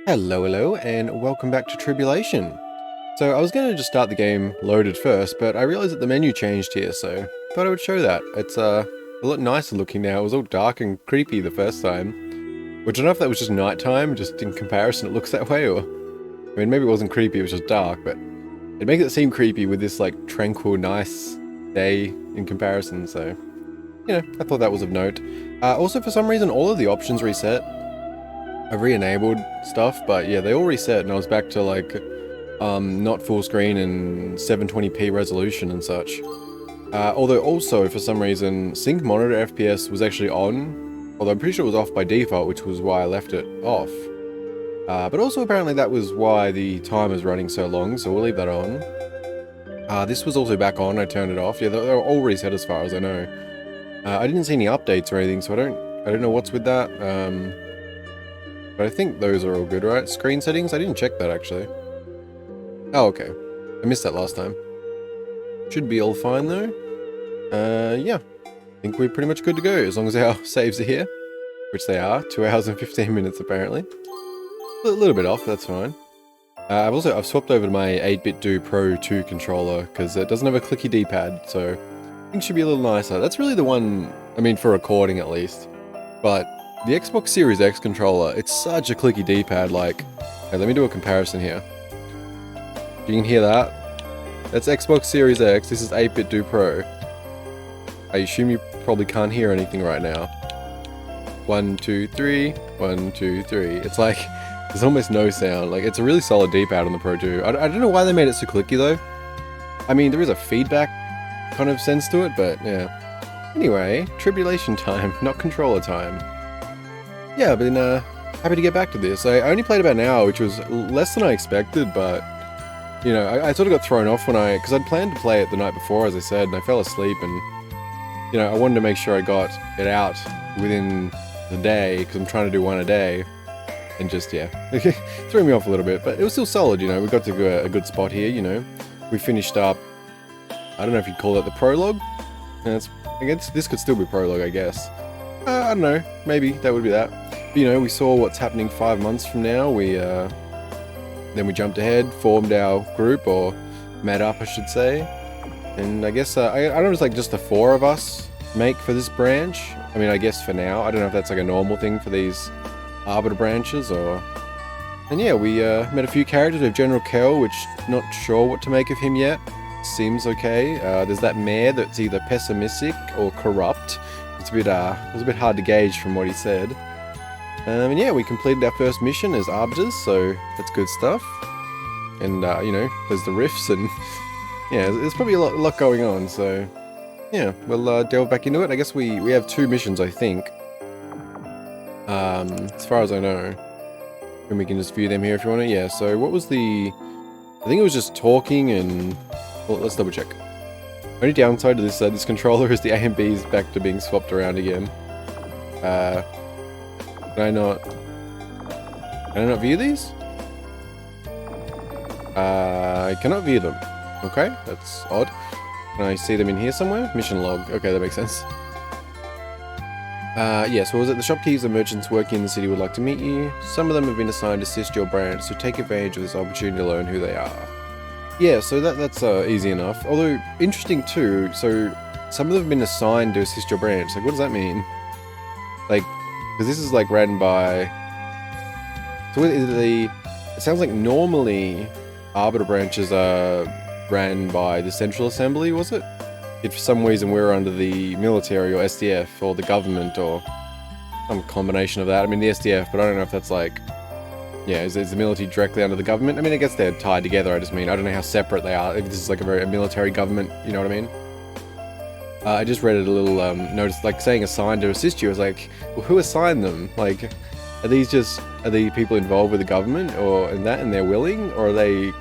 Hello, and welcome back to Tribulation. So I was going to just start the game loaded first, but I realized that the menu changed here, so thought I would show that. It's a lot nicer looking now. It was all dark and creepy the first time, which I don't know if that was just nighttime, just in comparison it looks that way, or... I mean, maybe it wasn't creepy, it was just dark, but it makes it seem creepy with this, like, tranquil, nice day in comparison, so... You know, I thought that was of note. Also, for some reason, all of the options reset. I've re-enabled stuff, but yeah, they all reset, and I was back to like, not full screen and 720p resolution and such. Although also, for some reason, sync monitor FPS was actually on, although I'm pretty sure it was off by default, which was why I left it off. But also apparently that was why the time is running so long, so we'll leave that on. This was also back on, I turned it off. Yeah, they're all reset as far as I know. I didn't see any updates or anything, so I don't know what's with that. But I think those are all good, right? Screen settings? I didn't check that, actually. Oh, okay. I missed that last time. Should be all fine, though. Yeah. I think we're pretty much good to go, as long as our saves are here. Which they are. 2 hours and 15 minutes, apparently. A little bit off, that's fine. I've swapped over to my 8-bit Do Pro 2 controller, because it doesn't have a clicky D-pad, so... I think it should be a little nicer. That's really the one, I mean, for recording at least. But... the Xbox Series X controller, it's such a clicky D-pad, like... Okay, let me do a comparison here. You can hear that? That's Xbox Series X, this is 8-bit Do Pro. I assume you probably can't hear anything right now. 1, 2, 3, 1, 2, 3. It's like, there's almost no sound. Like, it's a really solid D-pad on the Pro 2. I don't know why they made it so clicky, though. I mean, there is a feedback kind of sense to it, but yeah. Anyway, Tribulation time, not controller time. Yeah, I've been happy to get back to this. I only played about an hour, which was less than I expected, but, you know, I sort of got thrown off because I'd planned to play it the night before, as I said, and I fell asleep, and, you know, I wanted to make sure I got it out within the day, because I'm trying to do one a day, and just, yeah, threw me off a little bit, but it was still solid, you know, we got to a good spot here, you know. We finished up, I don't know if you'd call that the prologue? I guess this could still be prologue, I guess. I don't know, maybe that would be that. But, you know, we saw what's happening 5 months from now. Then we jumped ahead, formed our group, or met up, I should say. And I guess, I don't know, it's like just the 4 of us make for this branch. I mean, I guess for now. I don't know if that's like a normal thing for these Arbiter branches, or... And yeah, we met a few characters. We have General Kell, which not sure what to make of him yet. Seems okay. There's that mayor that's either pessimistic or corrupt. It was a bit hard to gauge from what he said. And yeah, we completed our first mission as Arbiters, so that's good stuff. And, you know, there's the rifts, and yeah, there's probably a lot going on, so yeah, we'll delve back into it. I guess we have 2 missions, I think. As far as I know. And we can just view them here if you want to. Yeah, so what was I think it was just talking and... Well, let's double check. Only downside to this controller is the A and B is back to being swapped around again. Can I not view these? I cannot view them. Okay, that's odd. Can I see them in here somewhere? Mission log. Okay, that makes sense. Yeah, so was it the shopkeepers and merchants working in the city would like to meet you? Some of them have been assigned to assist your branch, so take advantage of this opportunity to learn who they are. Yeah, so that's easy enough. Although, interesting too, so some of them have been assigned to assist your branch. Like, what does that mean? Like, because this is like ran by... So it sounds like normally Arbiter branches are ran by the Central Assembly, was it? If for some reason we're under the military or SDF or the government or some combination of that. I mean, the SDF, but I don't know if that's like... Yeah, is the military directly under the government? I mean, I guess they're tied together, I just mean, I don't know how separate they are, if this is like a military government, you know what I mean? I just read it a little, notice, like, saying assigned to assist you, I was like, well, who assigned them? Like, are the people involved with the government, and they're willing? Or are they,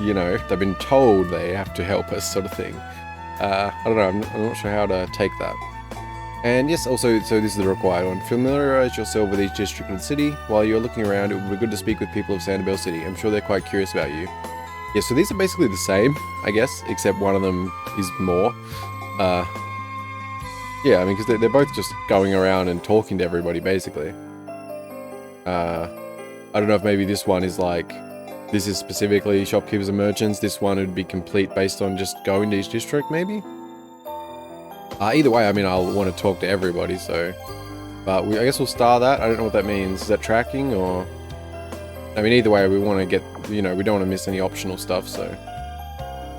you know, they've been told they have to help us, sort of thing? I don't know, I'm not sure how to take that. And yes, also, so this is the required one. Familiarize yourself with each district of the city. While you're looking around, it would be good to speak with people of Santabell City. I'm sure they're quite curious about you. Yeah, so these are basically the same, I guess, except one of them is more. Yeah, I mean, because they're both just going around and talking to everybody, basically. I don't know if maybe this one is like, this is specifically shopkeepers and merchants. This one would be complete based on just going to each district, maybe? Either way, I mean, I'll want to talk to everybody, so... But I guess we'll star that. I don't know what that means. Is that tracking, or... I mean, either way, we want to get, you know, we don't want to miss any optional stuff, so...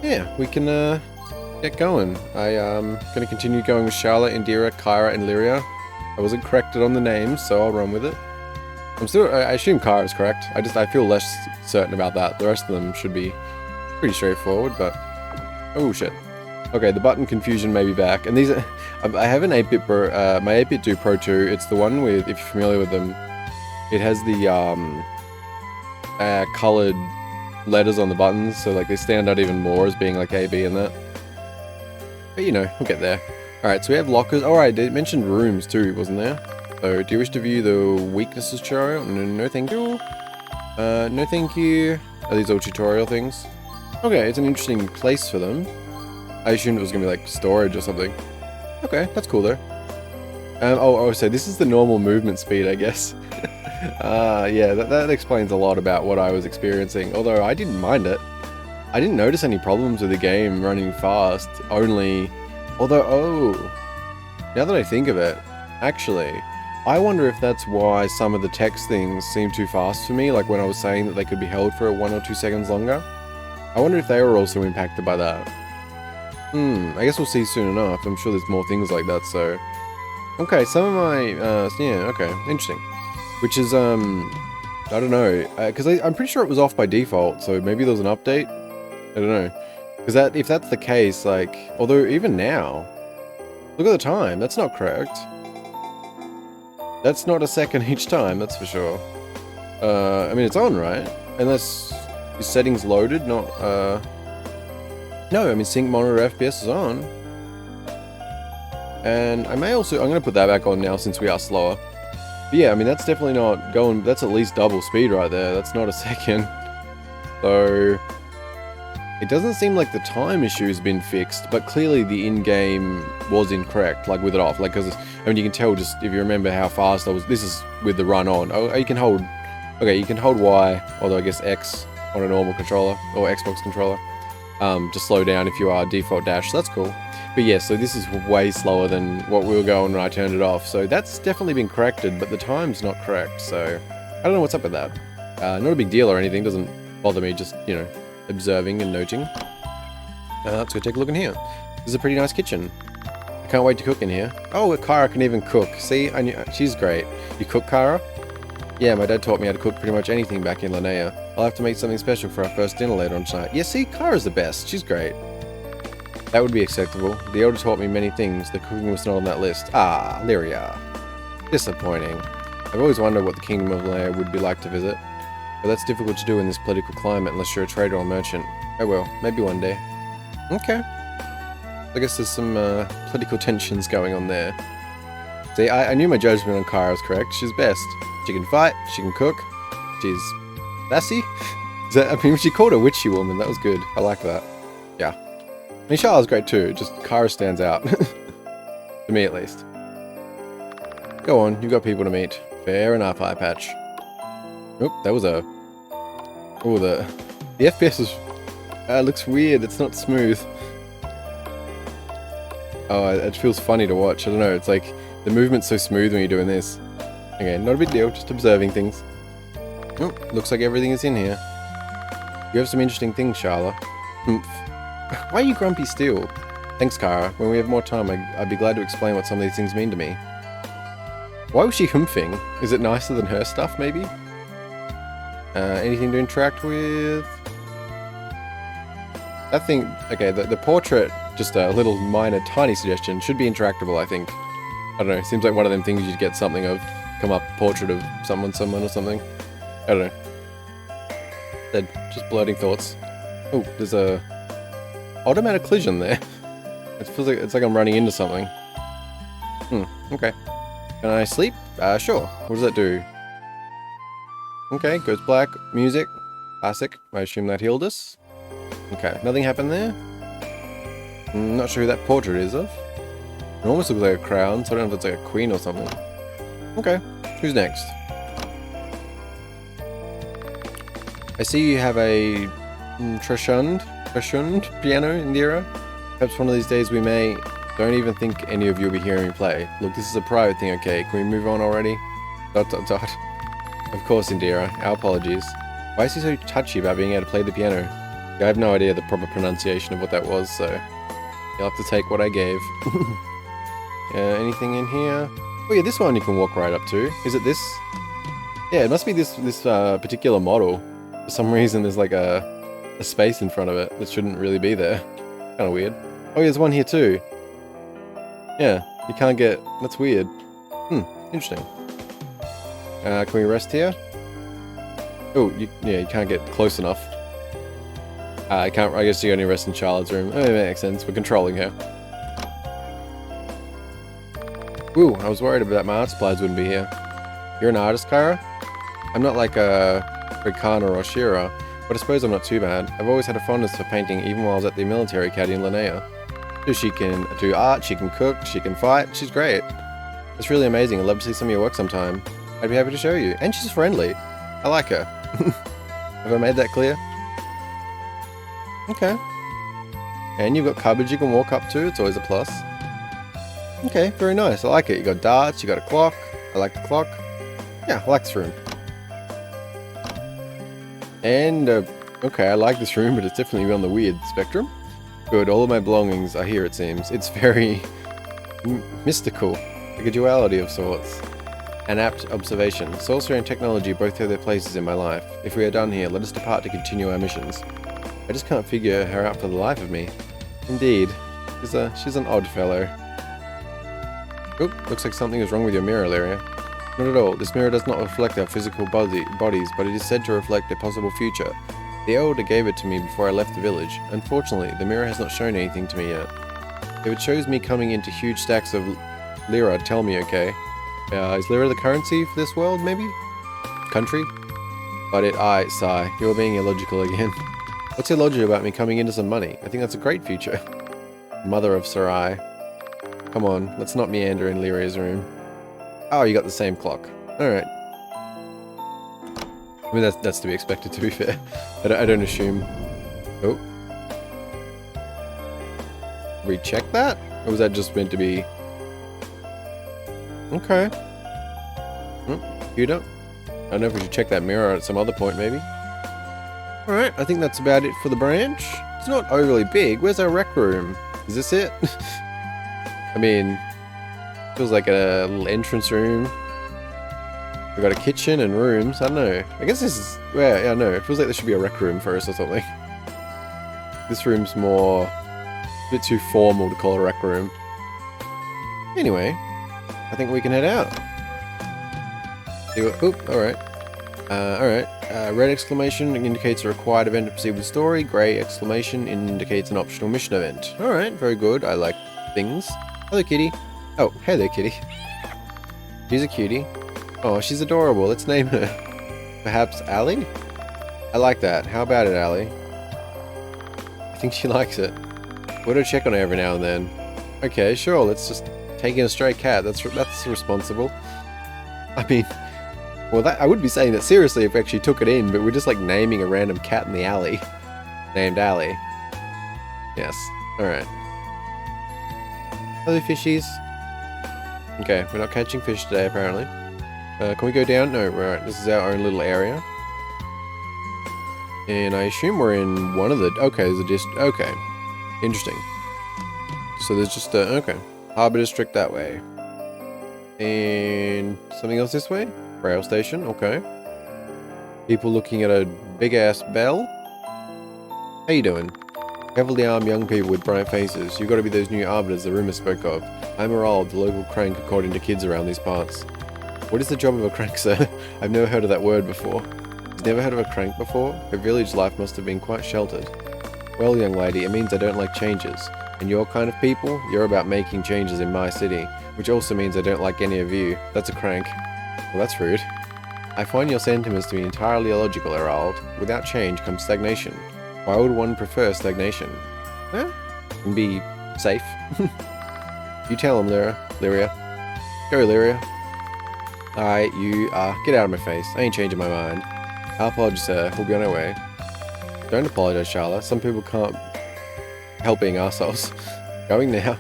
Yeah, we can, get going. I'm gonna continue going with Charlotte, Indira, Kyra, and Lyria. I wasn't corrected on the names, so I'll run with it. I assume Kyra is correct. I feel less certain about that. The rest of them should be pretty straightforward, but... Oh, shit. Okay, the button confusion may be back. And these are... I have an 8-bit my 8-bit do Pro 2. It's the one with, if you're familiar with them, it has the, colored letters on the buttons, so, like, they stand out even more as being, like, A, B, and that. But, you know, we'll get there. Alright, so we have lockers. Alright, it mentioned rooms, too, wasn't there? So, do you wish to view the weaknesses tutorial? No, thank you. No thank you. Are these all tutorial things? Okay, it's an interesting place for them. I assumed it was gonna be like storage or something. Okay, that's cool though. So this is the normal movement speed, I guess. Yeah, that explains a lot about what I was experiencing, although I didn't mind it. I didn't notice any problems with the game running fast, although, now that I think of it, actually, I wonder if that's why some of the text things seem too fast for me, like when I was saying that they could be held for 1 or 2 seconds longer. I wonder if they were also impacted by that. I guess we'll see soon enough. I'm sure there's more things like that, so... Okay, some of my, yeah, okay, interesting. Which is, I don't know, because I'm pretty sure it was off by default, so maybe there was an update? I don't know. Because if that's the case, like, although even now, look at the time, that's not correct. That's not a second each time, that's for sure. I mean, it's on, right? Unless your settings loaded, not, no, I mean, sync monitor FPS is on. And I may also, I'm going to put that back on now since we are slower. But yeah, I mean, that's definitely not going, that's at least double speed right there. That's not a second. So, it doesn't seem like the time issue has been fixed, but clearly the in-game was incorrect, like with it off. Like, because, I mean, you can tell just, if you remember how fast I was, this is with the run on. Oh, you can hold, okay, you can hold Y, although I guess X on a normal controller, or Xbox controller, to slow down if you are default dash, so that's cool. But yeah, so this is way slower than what we were going when I turned it off, so that's definitely been corrected, but the time's not correct, so I don't know what's up with that. Not a big deal or anything, doesn't bother me, just, you know, observing and noting. Let's go take a look in here. This is a pretty nice kitchen. I can't wait to cook in here. Oh, Kyra can even cook. See, I knew, she's great. You cook, Kyra? Yeah, my dad taught me how to cook pretty much anything back in Linnea. I'll have to make something special for our first dinner later on tonight. Yeah, see, Kyra's the best. She's great. That would be acceptable. The elder taught me many things. The cooking was not on that list. Ah, Lyria. Disappointing. I've always wondered what the Kingdom of Linnea would be like to visit. But that's difficult to do in this political climate unless you're a trader or merchant. Oh well, maybe one day. Okay. I guess there's some political tensions going on there. See, I knew my judgment on Kyra was correct. She's best. She can fight, she can cook, she's sassy. I mean, she called her witchy woman, that was good. I like that. Yeah. I mean, Charlotte's great too, just Kyra stands out. To me, at least. Go on, you've got people to meet. Fair enough, eye patch. Oop, that was a... Oh, the FPS is... looks weird, it's not smooth. Oh, it feels funny to watch, I don't know, it's like... The movement's so smooth when you're doing this. Okay, not a big deal, just observing things. Oh, looks like everything is in here. You have some interesting things, Charla. Humph. Why are you grumpy still? Thanks, Kyra. When we have more time, I'd be glad to explain what some of these things mean to me. Why was she humphing? Is it nicer than her stuff, maybe? Anything to interact with? That thing... Okay, the portrait, just a little minor, tiny suggestion, should be interactable, I think. I don't know, seems like one of them things you'd get something of. Come up, portrait of someone or something. I don't know. They're just blurting thoughts. Oh, there's a automatic collision there. It feels like it's like I'm running into something. Okay. Can I sleep? Sure. What does that do? Okay, goes black. Music. Classic. I assume that healed us. Okay, nothing happened there. Not sure who that portrait is of. It almost looks like a crown, so I don't know if it's like a queen or something. Okay, who's next? I see you have a Treshund piano, Indira. Perhaps one of these days we may. Don't even think any of you will be hearing me play. Look, this is a private thing, okay? Can we move on already? ... Of course, Indira. Our apologies. Why is he so touchy about being able to play the piano? I have no idea the proper pronunciation of what that was, so you'll have to take what I gave. Anything in here? Oh yeah, this one you can walk right up to. Is it this? Yeah, it must be this particular model. For some reason, there's like a space in front of it that shouldn't really be there. Kind of weird. Oh, yeah, there's one here too. Yeah, you can't get... That's weird. Interesting. Can we rest here? Oh, yeah, you can't get close enough. I can't... I guess you only rest in Charlotte's room. Oh, it makes sense. We're controlling her. Ooh, I was worried about my art supplies wouldn't be here. You're an artist, Kara? I'm not like a Rikana or Shira, but I suppose I'm not too bad. I've always had a fondness for painting even while I was at the military academy in Linnea. She can do art, she can cook, she can fight. She's great. It's really amazing. I'd love to see some of your work sometime. I'd be happy to show you. And she's friendly. I like her. Have I made that clear? Okay. And you've got cupboards you can walk up to. It's always a plus. Okay, very nice. I like it. You got darts, you got a clock. I like the clock. Yeah, I like this room. And, okay, I like this room, but it's definitely on the weird spectrum. Good, all of my belongings are here, it seems. It's very mystical, like a duality of sorts. An apt observation. Sorcery and technology both have their places in my life. If we are done here, let us depart to continue our missions. I just can't figure her out for the life of me. Indeed, she's an odd fellow. Oop, looks like something is wrong with your mirror, Lyria. Not at all. This mirror does not reflect our physical bodies, but it is said to reflect a possible future. The elder gave it to me before I left the village. Unfortunately, the mirror has not shown anything to me yet. If it shows me coming into huge stacks of lira, tell me, okay? Is lira the currency for this world, maybe? Country? But I sigh. You're being illogical again. What's illogical about me coming into some money? I think that's a great future. Mother of Sarai. Come on, let's not meander in Lyria's room. Oh, you got the same clock. Alright. I mean, that's to be expected, to be fair. I don't assume... Oh. Recheck that? Or was that just meant to be... Okay. Computer. I don't know if we should check that mirror at some other point, maybe. Alright, I think that's about it for the branch. It's not overly big. Where's our rec room? Is this it? I mean, feels like a little entrance room. We've got a kitchen and rooms. I don't know. I guess this is... Well, yeah, no. It feels like there should be a rec room first or something. This room's more... a bit too formal to call a rec room. Anyway, I think we can head out. Oop, alright. Alright. Red exclamation indicates a required event to proceed with the story. Grey exclamation indicates an optional mission event. Alright, very good. I like things. Hello, kitty. Oh, hey there, kitty. She's a cutie. Oh, she's adorable. Let's name her. Perhaps Allie? I like that. How about it, Allie? I think she likes it. We'll go check on her every now and then. Okay, sure. Let's just take in a stray cat. That's responsible. I mean, well, I would be saying that seriously if we actually took it in, but we're just like naming a random cat in the alley. Named Allie. Yes. Alright. Hello, fishies. Okay, we're not catching fish today, apparently. Can we go down? No, right. This is our own little area. And I assume we're in one of the... Okay, there's a okay. Interesting. So there's just a... Okay. Harbor District that way. And... something else this way? Rail station, okay. People looking at a big-ass bell. How you doing? Heavily armed young people with bright faces. You've got to be those new arbiters the rumor spoke of. I'm Arald, the local crank according to kids around these parts. What is the job of a crank, sir? I've never heard of that word before. You've never heard of a crank before? Her village life must have been quite sheltered. Well, young lady, it means I don't like changes. And your kind of people, you're about making changes in my city. Which also means I don't like any of you. That's a crank. Well, that's rude. I find your sentiments to be entirely illogical, Arald. Without change comes stagnation. Why would one prefer stagnation? Huh? And be safe. You tell him, Lyria. Go, Lyria. Alright, you, get out of my face. I ain't changing my mind. Our apologies, sir. We'll be on our way. Don't apologize, Charlotte. Some people can't help being ourselves. Going now.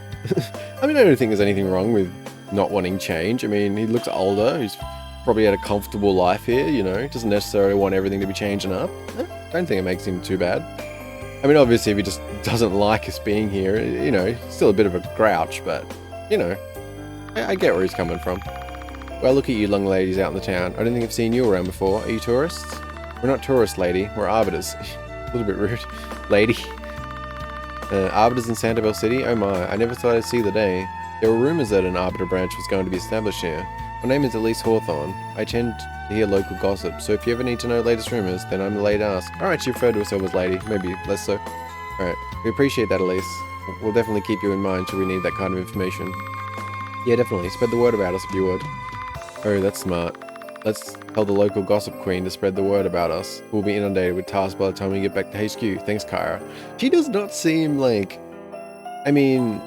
I mean, I don't think there's anything wrong with not wanting change. I mean, he looks older. He's probably had a comfortable life here, you know. Doesn't necessarily want everything to be changing up. Don't think it makes him too bad. I mean, obviously, if he just doesn't like us being here, you know, still a bit of a grouch, but, you know, I get where he's coming from. Well, look at you young ladies out in the town. I don't think I've seen you around before. Are you tourists? We're not tourists, lady. We're arbiters. A little bit rude. Lady. Arbiters in Santabell City? Oh my, I never thought I'd see the day. There were rumors that an arbiter branch was going to be established here. My name is Elise Hawthorne. I tend to hear local gossip, so if you ever need to know latest rumors, then I'm the lady to ask. Alright, she referred to herself as lady. Maybe less so. Alright, we appreciate that, Elise. We'll definitely keep you in mind should we need that kind of information. Yeah, definitely. Spread the word about us if you would. Oh, that's smart. Let's tell the local gossip queen to spread the word about us. We'll be inundated with tasks by the time we get back to HQ. Thanks, Kyra. She does not seem like... I mean,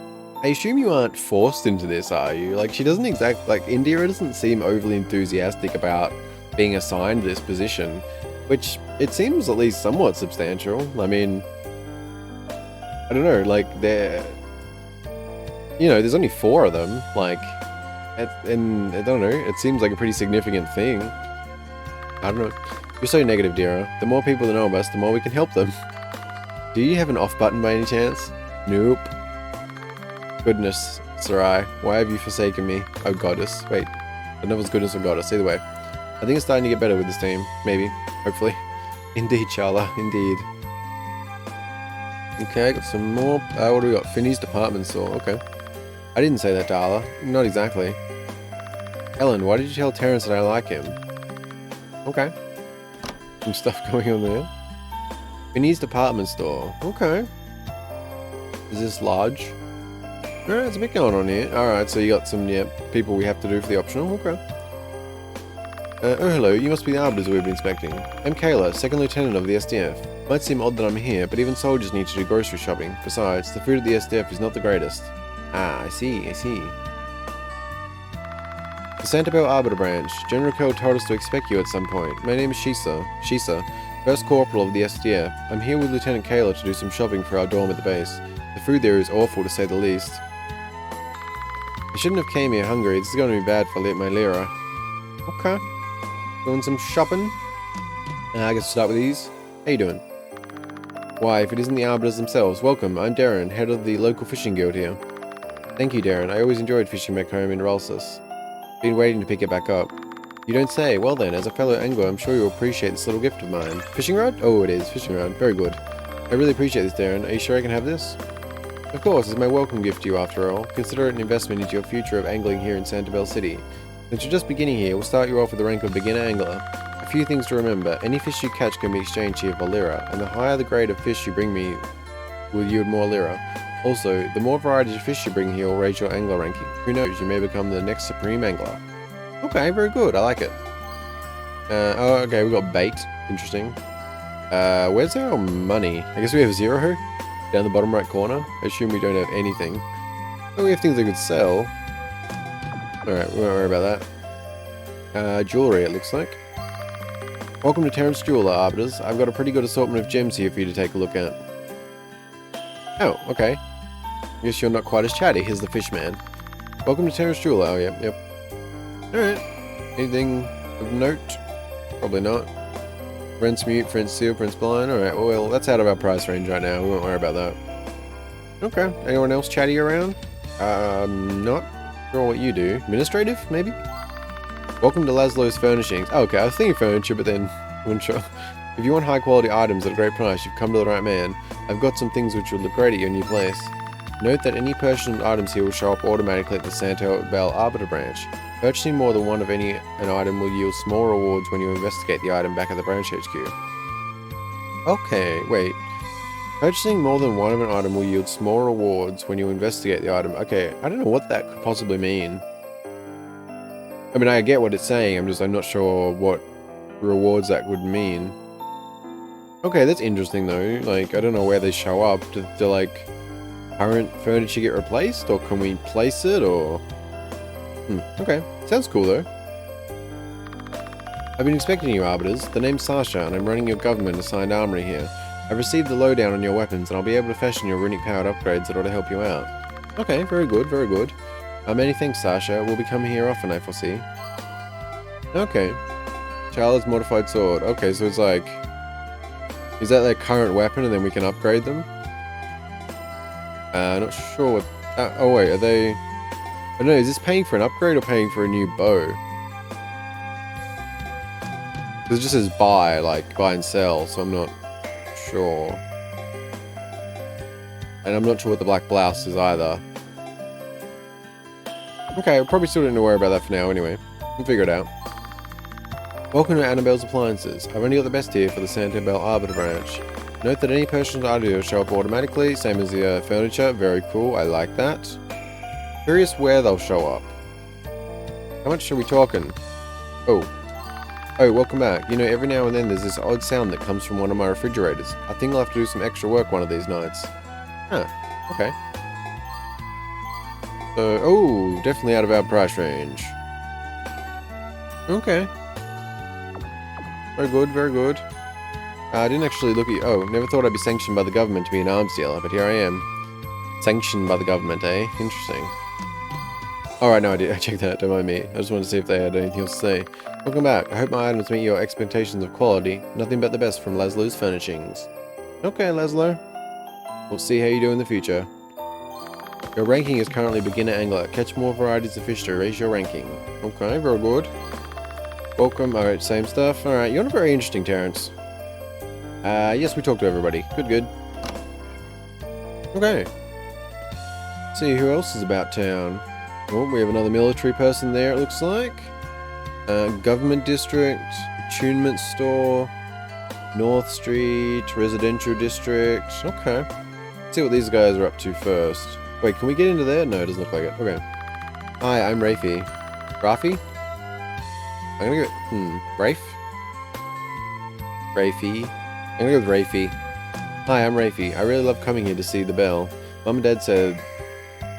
I assume you aren't forced into this, are you? Like, she doesn't like, Indira doesn't seem overly enthusiastic about being assigned this position, which it seems at least somewhat substantial. I mean, I don't know, like, you know, there's only 4 of them, like... And I don't know, it seems like a pretty significant thing. I don't know. You're so negative, Dira. The more people that know of us, the more we can help them. Do you have an off button by any chance? Nope. Goodness, Sarai, why have you forsaken me? Oh, goddess. Wait, I don't know if it's goodness or goddess, either way. I think it's starting to get better with this team. Maybe. Hopefully. Indeed, Charla. Indeed. Okay, I got some more. What do we got? Finney's department store. Okay. I didn't say that, Darla. Not exactly. Ellen, why did you tell Terrence that I like him? Okay. Some stuff going on there. Finney's department store. Okay. Is this large? Alright, there's a bit going on here. Alright, so you got some, yeah, people we have to do for the optional. Okay. Oh, hello. You must be the arbiters we've been inspecting. I'm Kayla, second lieutenant of the SDF. Might seem odd that I'm here, but even soldiers need to do grocery shopping. Besides, the food at the SDF is not the greatest. Ah, I see. The Santabell Arbiter Branch. General Cole told us to expect you at some point. My name is Shisa, first corporal of the SDF. I'm here with Lieutenant Kayla to do some shopping for our dorm at the base. The food there is awful, to say the least. I shouldn't have came here hungry. This is going to be bad for my Lyra. Okay. Doing some shopping. I guess we'll start with these. How you doing? Why, if it isn't the Arbiters themselves, welcome. I'm Darren, head of the local fishing guild here. Thank you, Darren. I always enjoyed fishing back home in Ralsus. Been waiting to pick it back up. You don't say. Well then, as a fellow angler, I'm sure you'll appreciate this little gift of mine. Fishing rod? Oh, it is. Fishing rod. Very good. I really appreciate this, Darren. Are you sure I can have this? Of course, it's my welcome gift to you after all. Consider it an investment into your future of angling here in Santabell City. Since you're just beginning here, we'll start you off with the rank of beginner angler. A few things to remember. Any fish you catch can be exchanged here for Lyra, and the higher the grade of fish you bring me will yield more Lyra. Also, the more varieties of fish you bring here will raise your angler ranking. Who knows, you may become the next supreme angler. Okay, very good, I like it. Oh, okay, we got bait. Interesting. Where's our money? I guess we have 0 down the bottom right corner. I assume we don't have anything. Oh, we have things that could sell. Alright, we won't worry about that. Jewelry, it looks like. Welcome to Terrence Jeweler, Arbiters. I've got a pretty good assortment of gems here for you to take a look at. Oh, okay. I guess you're not quite as chatty. Here's the fish man. Welcome to Terrence Jeweler. Oh, yep. Alright. Anything of note? Probably not. Prince Mute, Prince Seal, Prince Blind. Alright, well, that's out of our price range right now. We won't worry about that. Okay. Anyone else chatty around? Not sure what you do. Administrative, maybe? Welcome to Laszlo's Furnishings. Oh, okay, I was thinking furniture, but then I wasn't sure. If you want high quality items at a great price, you've come to the right man. I've got some things which will look great at your new place. Note that any purchased items here will show up automatically at the Santabell Arbiter branch. Purchasing more than one of an item will yield small rewards when you investigate the item back at the branch HQ. Okay, wait. Purchasing more than one of an item will yield small rewards when you investigate the item. Okay, I don't know what that could possibly mean. I mean, I get what it's saying, I'm not sure what rewards that would mean. Okay, that's interesting though. Like, I don't know where they show up. Do like, current furniture get replaced? Or can we place it? Or... okay. Sounds cool though. I've been expecting you, Arbiters. The name's Sasha, and I'm running your government-assigned armory here. I've received the lowdown on your weapons, and I'll be able to fashion your runic-powered upgrades that ought to help you out. Okay, very good, very good. Many thanks, Sasha. We'll be coming here often, I foresee. Okay. Charlotte's modified sword. Okay, so it's like... Is that their current weapon, and then we can upgrade them? Not sure what... oh wait, are they... I don't know, is this paying for an upgrade or paying for a new bow? It just says buy, like buy and sell, so I'm not sure. And I'm not sure what the black blouse is either. Okay, I probably still didn't worry about that for now anyway. We'll figure it out. Welcome to Annabelle's Appliances. I've only got the best here for the Santabell Arbiter branch. Note that any purchased items show up automatically, same as the furniture. Very cool, I like that. Curious where they'll show up. How much are we talking? Oh, welcome back. You know, every now and then there's this odd sound that comes from one of my refrigerators. I think I'll have to do some extra work one of these nights. Huh, okay. So, oh, definitely out of our price range. Okay. Very good, very good. I didn't actually look at... Oh, never thought I'd be sanctioned by the government to be an arms dealer, but here I am. Sanctioned by the government, eh? Interesting. Alright, no, I checked that out, don't mind me. I just wanted to see if they had anything else to say. Welcome back. I hope my items meet your expectations of quality. Nothing but the best from Laszlo's Furnishings. Okay, Laszlo. We'll see how you do in the future. Your ranking is currently beginner angler. Catch more varieties of fish to raise your ranking. Okay, very good. Welcome. Alright, same stuff. Alright, you're not very interesting, Terrence. Yes, we talked to everybody. Good. Okay. Let's see who else is about town. Oh, we have another military person there, it looks like. Government district, attunement store, North Street, residential district. Okay. Let's see what these guys are up to first. Wait, can we get into there? No, it doesn't look like it. Okay. Hi, I'm Rafi. Rafi? I'm gonna go... Rafe? Rafi. I'm gonna go with Rafi. Hi, I'm Rafi. I really love coming here to see the bell. Mum and Dad said...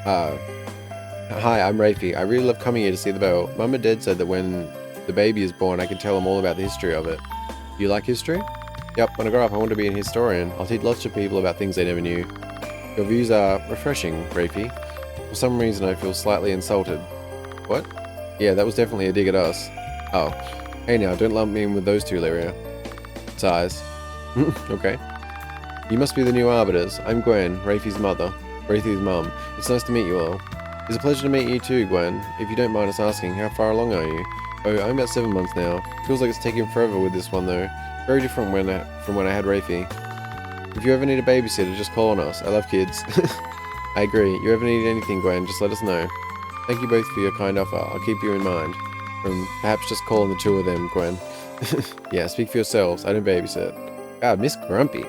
Hi, I'm Rafi. I really love coming here to see the bell. Mum and Dad said that when the baby is born, I can tell them all about the history of it. Do you like history? Yep, when I grow up, I want to be an historian. I'll teach lots of people about things they never knew. Your views are refreshing, Rafi. For some reason, I feel slightly insulted. What? Yeah, that was definitely a dig at us. Oh. Hey now, don't lump me in with those two, Lyria. Sighs. Okay. You must be the new Arbiters. I'm Gwen, Rafi's mother. Rafi's mum. It's nice to meet you all. It's a pleasure to meet you too, Gwen. If you don't mind us asking, how far along are you? Oh, I'm about 7 months now. Feels like it's taking forever with this one though. Very different from when I had Rafi. If you ever need a babysitter, just call on us. I love kids. I agree. You ever need anything, Gwen, just let us know. Thank you both for your kind offer. I'll keep you in mind. Perhaps just call on the two of them, Gwen. Yeah, speak for yourselves. I don't babysit. God, Miss Grumpy.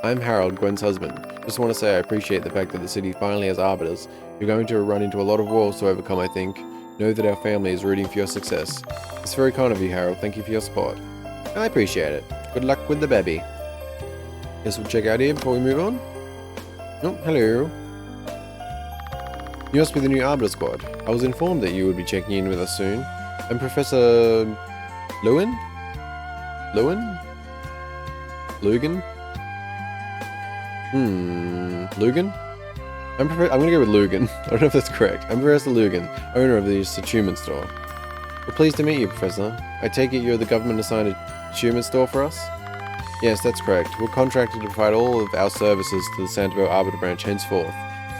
I'm Harold, Gwen's husband. Just want to say I appreciate the fact that the city finally has arbiters. You're going to run into a lot of walls to overcome, I think. Know that our family is rooting for your success. It's very kind of you, Harold. Thank you for your support. I appreciate it. Good luck with the baby. Guess we'll check out here before we move on. Oh, hello. You must be the new Arbiter Squad. I was informed that you would be checking in with us soon. I'm Professor... Lewin? Lewin? Lugan? Lugan? I'm gonna go with Lugan. I don't know if that's correct. I'm Professor Lugan, owner of the Attunements store. We're pleased to meet you, Professor. I take it you're the government-assigned Attunement store for us? Yes, that's correct. We're contracted to provide all of our services to the Santabell Arbiter branch henceforth.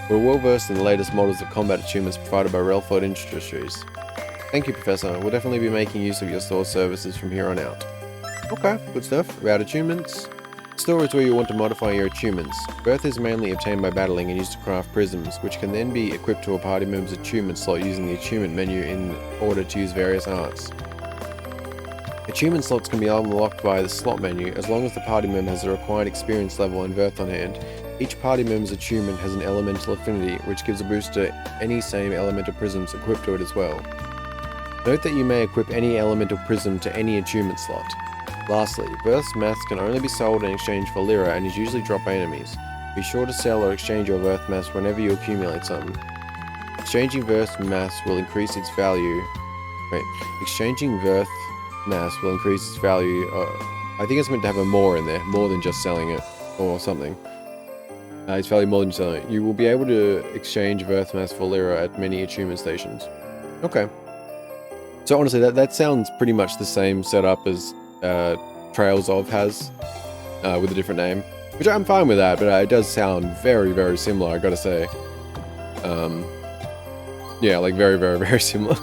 We're well versed in the latest models of combat attunements provided by Relford Industries. Thank you, Professor. We'll definitely be making use of your store services from here on out. Okay, good stuff. About attunements. Store is where you want to modify your attunements. Birth is mainly obtained by battling and used to craft prisms, which can then be equipped to a party member's attunement slot using the attunement menu in order to use various arts. Attunement slots can be unlocked via the slot menu as long as the party member has the required experience level and birth on hand. Each party member's attunement has an elemental affinity, which gives a boost to any same elemental prisms equipped to it as well. Note that you may equip any elemental prism to any attunement slot. Lastly, burst mass can only be sold in exchange for Lyra and is usually dropped by enemies. Be sure to sell or exchange your burst mass whenever you accumulate some. Exchanging burst mass will increase its value. Exchanging burst mass will increase its value. I think it's meant to have a more in there, more than just selling it, or something. Its value more than selling it. You will be able to exchange Earth mass for Lyra at many attunement stations. Okay. So honestly, that sounds pretty much the same setup as Trails of has, with a different name. Which I'm fine with that, but it does sound very, very similar, I gotta say. Yeah, like very, very, very similar.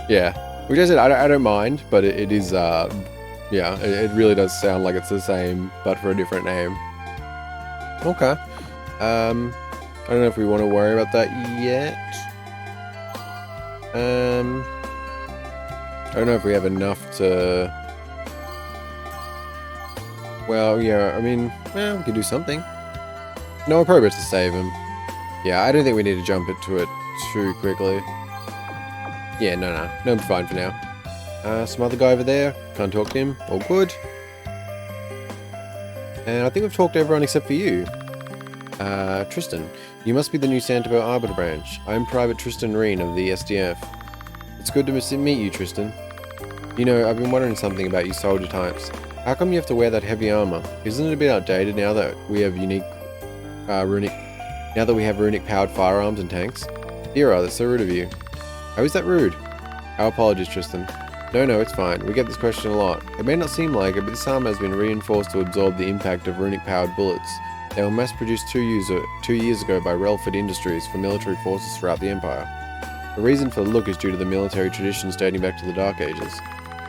Yeah. Which I said, I don't mind, but it is, yeah, it really does sound like it's the same, but for a different name. Okay. I don't know if we want to worry about that yet. I don't know if we have enough to... Well, yeah, I mean, well, we could do something. No, probably to save him. Yeah, I don't think we need to jump into it too quickly. Yeah, no, I'm fine for now. Some other guy over there, can't talk to him, all good. And I think we've talked to everyone except for you. Tristan, you must be the new Santabell Arbiter branch. I'm Private Tristan Reen of the SDF. It's good to meet you, Tristan. You know, I've been wondering something about you soldier types. How come you have to wear that heavy armor? Isn't it a bit outdated now that we have Runic powered firearms and tanks? Dear, that's so rude of you. How is that rude? Our apologies, Tristan. No, it's fine. We get this question a lot. It may not seem like it, but this armor has been reinforced to absorb the impact of Runic powered bullets. They were mass-produced 2 years ago by Relford Industries for military forces throughout the Empire. The reason for the look is due to the military traditions dating back to the Dark Ages.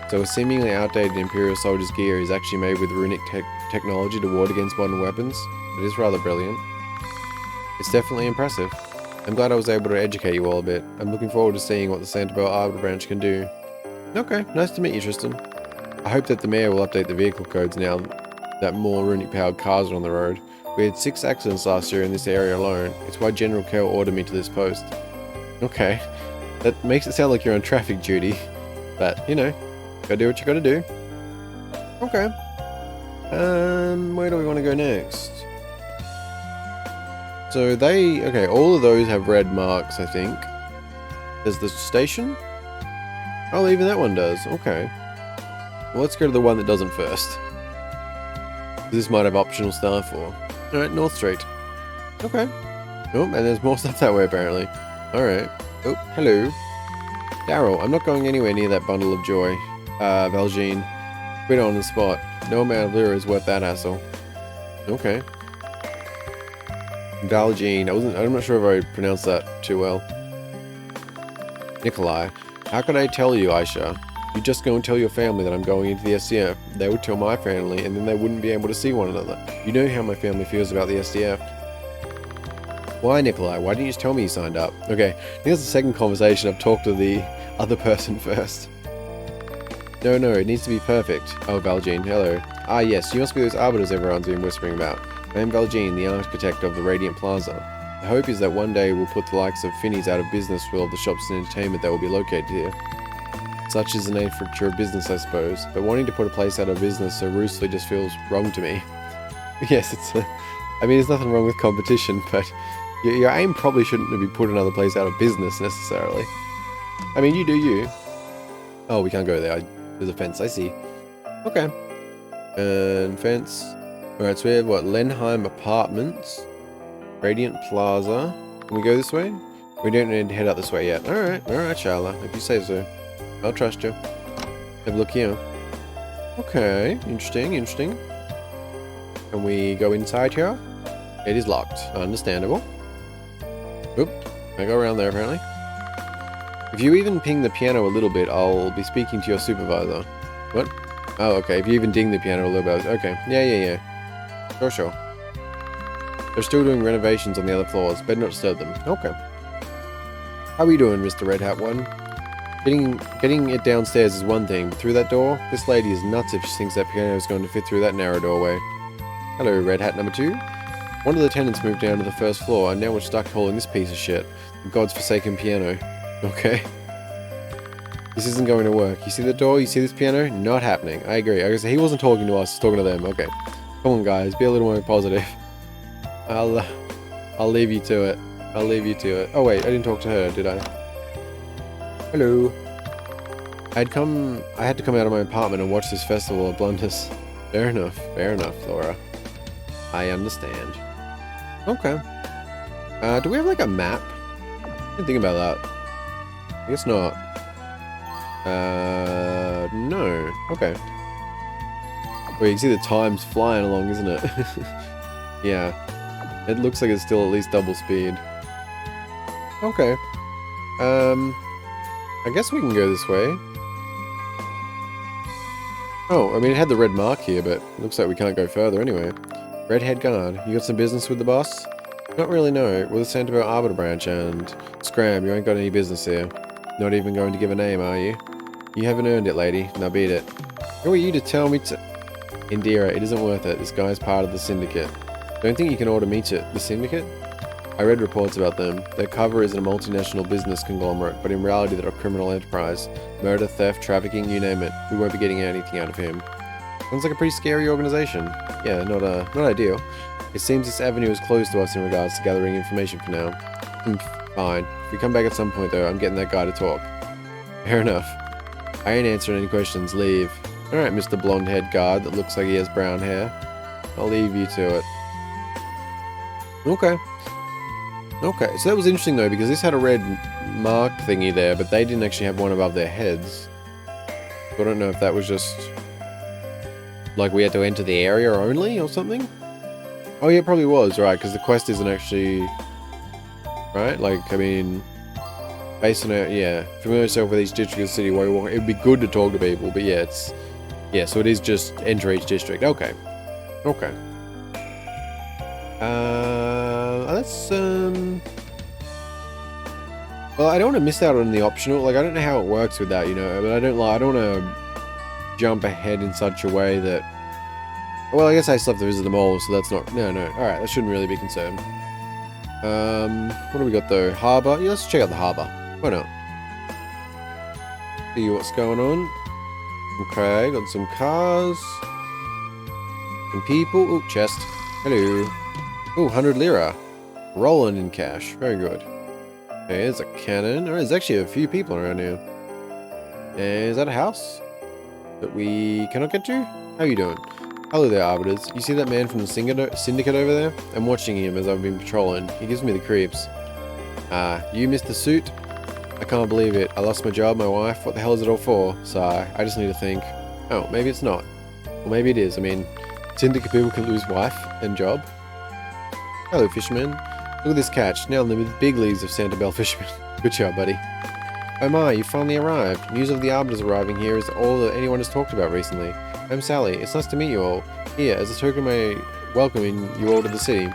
So a seemingly outdated Imperial soldier's gear is actually made with Runic technology to ward against modern weapons. It is rather brilliant. It's definitely impressive. I'm glad I was able to educate you all a bit. I'm looking forward to seeing what the Santabell Arbiter branch can do. Okay, nice to meet you, Tristan. I hope that the mayor will update the vehicle codes now that more Runic-powered cars are on the road. We had 6 accidents last year in this area alone. It's why General Kell ordered me to this post. Okay, that makes it sound like you're on traffic duty. But, you know, gotta do what you gotta do. Okay. Where do we want to go next? So okay, all of those have red marks, I think. There's the station? Oh, even that one does. Okay. Well, let's go to the one that doesn't first. This might have optional stuff, or... Alright, North Street. Okay. Oh, and there's more stuff that way, apparently. Alright. Oh, hello. Daryl, I'm not going anywhere near that bundle of joy. Valjean. Quit on the spot. No amount of Lyra is worth that hassle. Okay. Valjean. I'm not sure if I pronounced that too well. Nikolai. How could I tell you, Aisha? You just go and tell your family that I'm going into the SDF. They would tell my family, and then they wouldn't be able to see one another. You know how my family feels about the SDF. Why, Nikolai? Why didn't you just tell me you signed up? Okay, I think that's the second conversation I've talked to the other person first. No, it needs to be perfect. Oh, Valjean, hello. Ah, yes, you must be those arbiters everyone's been whispering about. I am Valjean, the architect of the Radiant Plaza. The hope is that one day we'll put the likes of Finny's out of business with all the shops and entertainment that will be located here. Such is the nature of business, I suppose, but wanting to put a place out of business so ruthlessly just feels wrong to me. Yes, I mean, there's nothing wrong with competition, but your aim probably shouldn't be put another place out of business, necessarily. I mean, you do you. Oh, we can't go there. There's a fence, I see. Okay. And fence. Alright, so we have, what, Lenheim Apartments. Radiant Plaza. Can we go this way? We don't need to head out this way yet. Alright, Charla, if you say so. I'll trust you. Have a look here. Okay, interesting. Can we go inside here? It is locked. Understandable. Oop, I go around there apparently. If you even ping the piano a little bit, I'll be speaking to your supervisor. What? Oh, okay, if you even ding the piano a little bit, okay. Yeah. Sure. They're still doing renovations on the other floors. Better not disturb them. Okay. How are you doing, Mr. Red Hat One? Getting it downstairs is one thing, but through that door, this lady is nuts if she thinks that piano is going to fit through that narrow doorway. Hello, Red Hat number 2. One of the tenants moved down to the first floor, and now we're stuck hauling this piece of shit. The god's forsaken piano. Okay. This isn't going to work. You see the door? You see this piano? Not happening. I agree. I guess he wasn't talking to us, he's talking to them. Okay. Come on, guys. Be a little more positive. I'll leave you to it. Oh, wait. I didn't talk to her, did I? Hello. I had to come out of my apartment and watch this festival of blunders. Fair enough, Laura. I understand. Okay. Do we have like a map? I didn't think about that. I guess not. No. Okay. Well, you can see the time's flying along, isn't it? Yeah. It looks like it's still at least double speed. Okay. I guess we can go this way. Oh, I mean, it had the red mark here, but it looks like we can't go further anyway. Redhead guard, you got some business with the boss? Not really, no. We're the Santabell Arbiter branch, and scram, you ain't got any business here. Not even going to give a name, are you? You haven't earned it, lady. Now beat it. Who are you to tell me to... Indira, it isn't worth it. This guy's part of the syndicate. Don't think you can order me to... The syndicate? I read reports about them. Their cover is a multinational business conglomerate, but in reality they're a criminal enterprise. Murder, theft, trafficking, you name it. We won't be getting anything out of him. Sounds like a pretty scary organization. Yeah, not ideal. It seems this avenue is closed to us in regards to gathering information for now. Fine. If we come back at some point though, I'm getting that guy to talk. Fair enough. I ain't answering any questions. Leave. Alright, Mr. Blonde-Head Guard that looks like he has brown hair. I'll leave you to it. Okay. Okay, so that was interesting though, because this had a red mark thingy there, but they didn't actually have one above their heads. So I don't know if that was just... like we had to enter the area only, or something? Oh yeah, it probably was, right, because the quest isn't actually... Right? Like, I mean... Based on it, yeah. Familiar yourself with each district of the city while you walk. It would be good to talk to people, but yeah, it's... Yeah, so it is just enter each district. Okay. Okay. Let's, well, I don't want to miss out on the optional. Like, I don't know how it works with that, you know, but I don't want to jump ahead in such a way that... Well, I guess I still have to visit them all, so that's not... No. Alright, that shouldn't really be concerned. What do we got, though? Harbour? Yeah, let's check out the harbour. Why not? See what's going on. Okay, got some cars. Some people. Oh, chest. Hello. Oh, 100 lira. Rolling in cash. Very good. Okay, there's a cannon. Oh, there's actually a few people around here. Is that a house that we cannot get to? How you doing? Hello there, Arbiters. You see that man from the syndicate over there? I'm watching him as I've been patrolling. He gives me the creeps. You missed the suit? I can't believe it. I lost my job, my wife. What the hell is it all for? Sigh. I just need to think. Oh, maybe it's not. Or maybe it is. I mean, syndicate people can lose wife and job. Hello, fisherman. Look at this catch. Now in the big leagues of Santabell fishermen. Good job, buddy. Oh my, you finally arrived. News of the Arbiters arriving here is all that anyone has talked about recently. I'm Sally. It's nice to meet you all. Here, as a token of my welcoming you all to the city.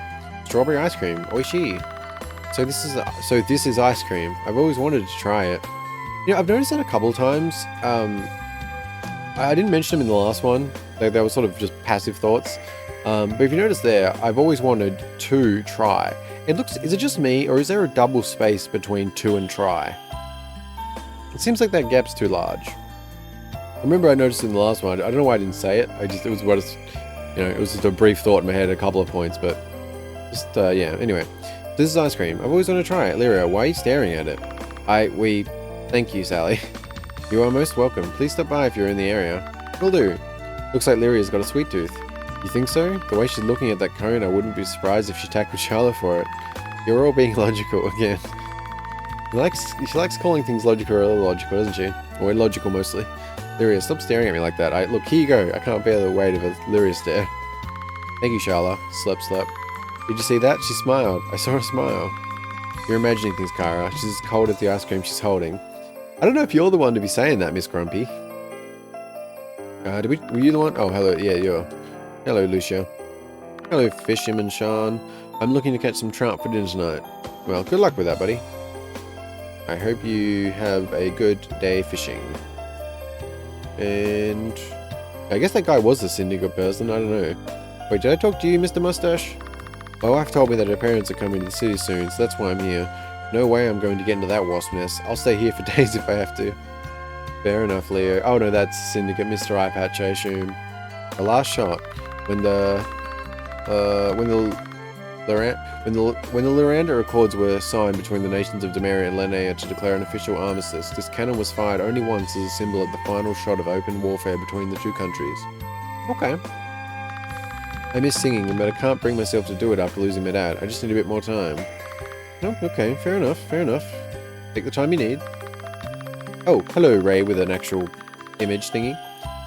Strawberry ice cream. Oishi. So this is ice cream. I've always wanted to try it. You know, I've noticed that a couple of times. I didn't mention them in the last one. They were sort of just passive thoughts. But if you notice there, I've always wanted to try. Is it just me, or is there a double space between to and try? It seems like that gap's too large. I remember I noticed in the last one. I don't know why I didn't say it. It was just a brief thought in my head at a couple of points, but just yeah. Anyway, this is ice cream. I've always wanted to try it. Lyria, why are you staring at it? Thank you, Sally. You are most welcome. Please stop by if you're in the area. Will do. Looks like Lyria's got a sweet tooth. You think so? The way she's looking at that cone, I wouldn't be surprised if she tackled Charlotte for it. You're all being logical again. She likes calling things logical or illogical, doesn't she? Or illogical mostly. Lyria, stop staring at me like that. Look, here you go. I can't bear the weight of a Lyria stare. Thank you, Charla. Slap. Did you see that? She smiled. I saw her smile. You're imagining things, Kara. She's as cold as the ice cream she's holding. I don't know if you're the one to be saying that, Miss Grumpy. Were you the one? Oh, hello. Yeah, you're. Hello, Lucia. Hello, Fisherman Sean. I'm looking to catch some trout for dinner tonight. Well, good luck with that, buddy. I hope you have a good day fishing. And... I guess that guy was a syndicate person, I don't know. Wait, did I talk to you, Mr. Mustache? My wife told me that her parents are coming to the city soon, so that's why I'm here. No way I'm going to get into that wasp nest. I'll stay here for days if I have to. Fair enough, Leo. Oh no, that's Syndicate, Mr. Eye Patch, I assume. The last shot. When the When the Loranda Accords were signed between the nations of Demaria and Linnea to declare an official armistice, this cannon was fired only once as a symbol of the final shot of open warfare between the two countries. Okay. I miss singing, but I can't bring myself to do it after losing my dad. I just need a bit more time. Oh, okay, fair enough, fair enough. Take the time you need. Oh, hello, Ray, with an actual image thingy.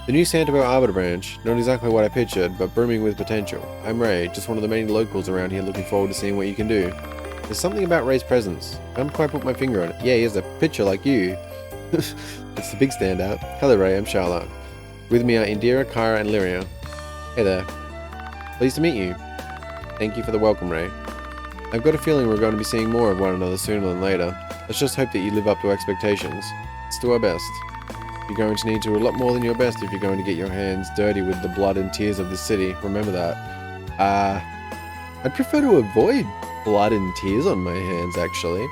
The new Santabell Arbiter branch. Not exactly what I pictured, but brimming with potential. I'm Ray, just one of the many locals around here looking forward to seeing what you can do. There's something about Ray's presence. I can't quite put my finger on it. Yeah, he has a picture like you. It's the big standout. Hello, Ray, I'm Charlotte. With me are Indira, Kyra, and Lyria. Hey there. Pleased to meet you. Thank you for the welcome, Ray. I've got a feeling we're going to be seeing more of one another sooner than later. Let's just hope that you live up to expectations. Let's do our best. You're going to need to do a lot more than your best if you're going to get your hands dirty with the blood and tears of this city. Remember that. I'd prefer to avoid blood and tears on my hands, actually.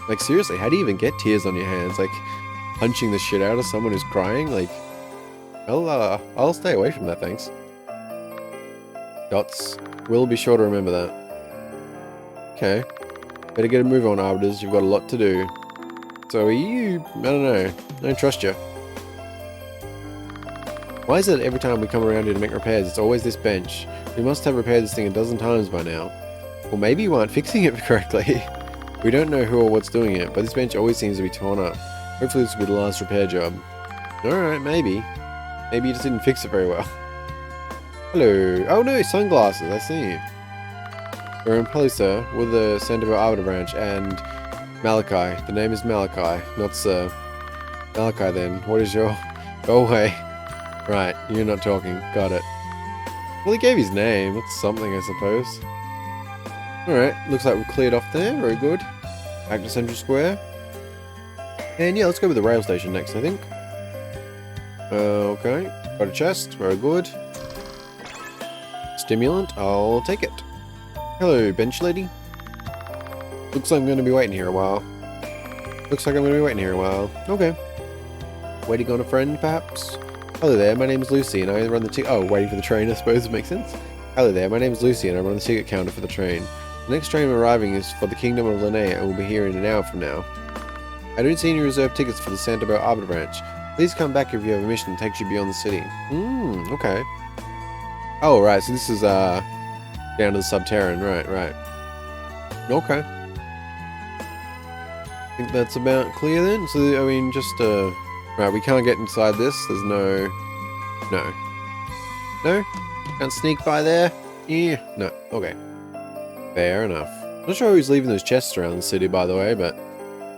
Like, seriously, how do you even get tears on your hands? Like, punching the shit out of someone who's crying? Like, I'll stay away from that, thanks. Dots. We'll be sure to remember that. Okay. Better get a move on, Arbiters. You've got a lot to do. So are you... I don't know. I don't trust you. Why is it every time we come around here to make repairs, it's always this bench? We must have repaired this thing a dozen times by now. Or maybe you aren't fixing it correctly. We don't know who or what's doing it, but this bench always seems to be torn up. Hopefully this will be the last repair job. Alright, maybe. Maybe you just didn't fix it very well. Hello. Oh no, sunglasses, I see. We're in Palisa with the Santabell Arbiter branch and Malachi. The name is Malachi, not Sir. Malachi then, what is your... Go away. Right, you're not talking. Got it. Well, he gave his name. That's something, I suppose. Alright, looks like we've cleared off there. Very good. Back to Central Square. And yeah, let's go with the rail station next, I think. Okay. Got a chest. Very good. Stimulant. I'll take it. Hello, bench lady. Looks like I'm going to be waiting here a while. Okay. Waiting on a friend, perhaps? Hello there, my name is Lucy and I run the ticket... Oh, waiting for the train, I suppose, makes sense. Hello there, my name is Lucy and I run the ticket counter for the train. The next train arriving is for the Kingdom of Linnea and will be here in an hour from now. I don't see any reserved tickets for the Santabell Arbiter branch. Please come back if you have a mission that takes you beyond the city. Okay. Oh, right, so this is, down to the Subterran, right. Okay. I think that's about clear then. So, I mean, just, right, we can't get inside this. There's no... No? Can't sneak by there? Yeah. No. Okay. Fair enough. Not sure who's leaving those chests around the city, by the way, but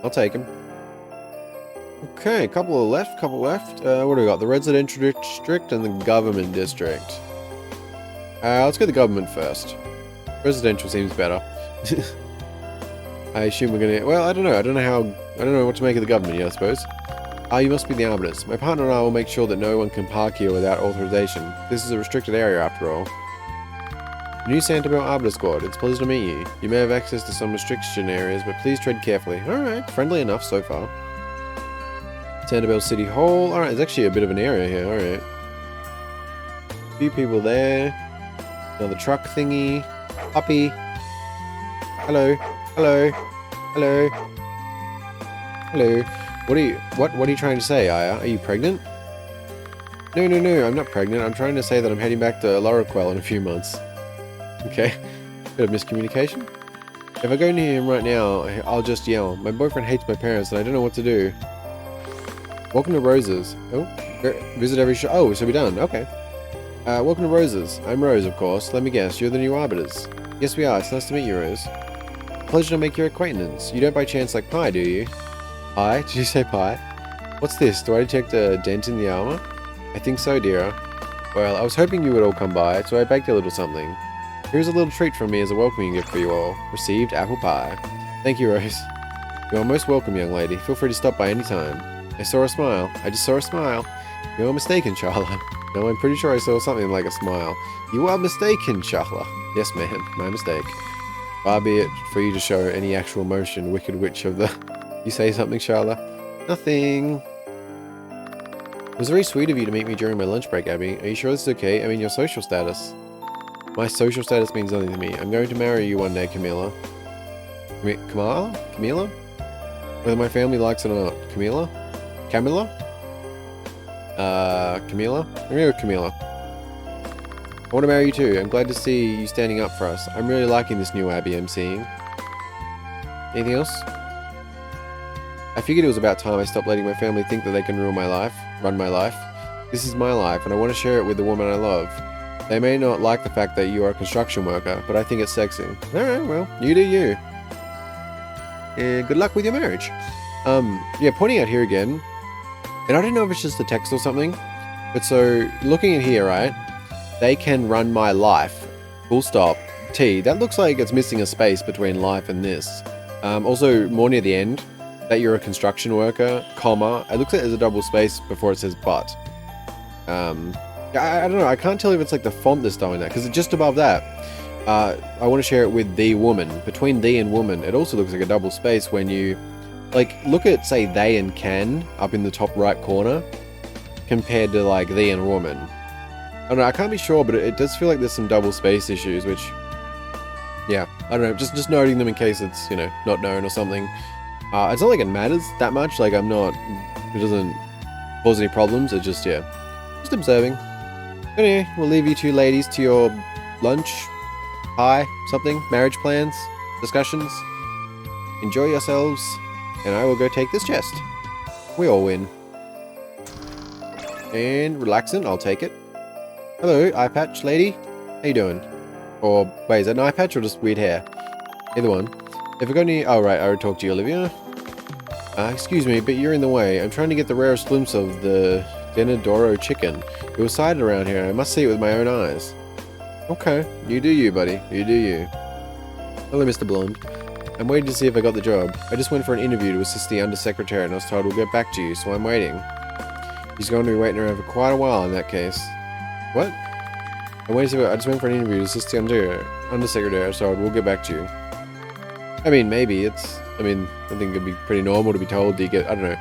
I'll take them. Okay, couple left. What do we got? The Residential District and the Government District. Let's go the government first. Residential seems better. I assume we're gonna... Well, I don't know. I don't know what to make of the government yet, I suppose. You must be the Arbiters. My partner and I will make sure that no one can park here without authorization. This is a restricted area, after all. New Santabell Arbiter Squad. It's a pleasure to meet you. You may have access to some restriction areas, but please tread carefully. Alright, friendly enough so far. Santabell City Hall. Alright, there's actually a bit of an area here. Alright. A few people there. Another truck thingy. Puppy. Hello. What are you trying to say, Aya? Are you pregnant? No, I'm not pregnant. I'm trying to say that I'm heading back to Laraquel in a few months. Okay. Bit of miscommunication. If I go near him right now, I'll just yell. My boyfriend hates my parents and I don't know what to do. Welcome to Rose's. Oh, visit every shop. Oh, so we're done. Okay. Welcome to Rose's. I'm Rose, of course. Let me guess, you're the new Arbiters. Yes, we are. It's nice to meet you, Rose. Pleasure to make your acquaintance. You don't by chance like pie, do you? Pie? Did you say pie? What's this? Do I detect a dent in the armor? I think so, dear. Well, I was hoping you would all come by, so I baked a little something. Here's a little treat from me as a welcoming gift for you all. Received apple pie. Thank you, Rose. You are most welcome, young lady. Feel free to stop by any time. I saw a smile. I just saw a smile. You are mistaken, Charla. No, I'm pretty sure I saw something like a smile. You are mistaken, Charla. Yes, ma'am. My mistake. Far be it for you to show any actual emotion, wicked witch of the... You say something, Charla? Nothing. It was very sweet of you to meet me during my lunch break, Abby. Are you sure this is okay? I mean, your social status. My social status means nothing to me. I'm going to marry you one day, Camilla. Camilla? Camilla? Whether my family likes it or not. Camilla? Camilla? Camilla? I'm gonna go with Camilla. I want to marry you too. I'm glad to see you standing up for us. I'm really liking this new Abby I'm seeing. Anything else? I figured it was about time I stopped letting my family think that they can run my life. This is my life, and I want to share it with the woman I love. They may not like the fact that you are a construction worker, but I think it's sexy. Alright, well, you do you. Good luck with your marriage. Yeah, pointing out here again, and I don't know if it's just the text or something, but so, looking at here, right, they can run my life, full stop, T. That looks like it's missing a space between life and this. Also, more near the end, that you're a construction worker, comma, it looks like there's a double space before it says but. I don't know, I can't tell if it's like the font that's doing that, because just above that, I want to share it with the woman. Between the and woman, it also looks like a double space when you, like, look at, say, they and can up in the top right corner, compared to, like, the and woman. I don't know, I can't be sure, but it does feel like there's some double space issues, which, yeah, I don't know, just noting them in case it's, you know, not known or something. It's not like it matters that much, like, it doesn't cause any problems, it's just, yeah, just observing. Anyway, we'll leave you two ladies to your lunch, pie, something, marriage plans, discussions. Enjoy yourselves, and I will go take this chest. We all win. And relaxing, I'll take it. Hello, eye patch lady. How you doing? Or, wait, is that an eye patch or just weird hair? Either one. If I got any... Oh, right, I already talked to you, Olivia. Excuse me, but you're in the way. I'm trying to get the rarest glimpse of the Denadoro chicken. It was sighted around here, and I must see it with my own eyes. Okay, you do you, buddy. You do you. Hello, Mr. Blonde. I'm waiting to see if I got the job. I just went for an interview to assist the undersecretary, and I was told we'll get back to you, so I'm waiting. He's going to be waiting around for quite a while in that case. What? I just went for an interview to assist the undersecretary, I was told we'll get back to you. I mean, maybe it's... I mean, I think it'd be pretty normal to be told you get... I don't know.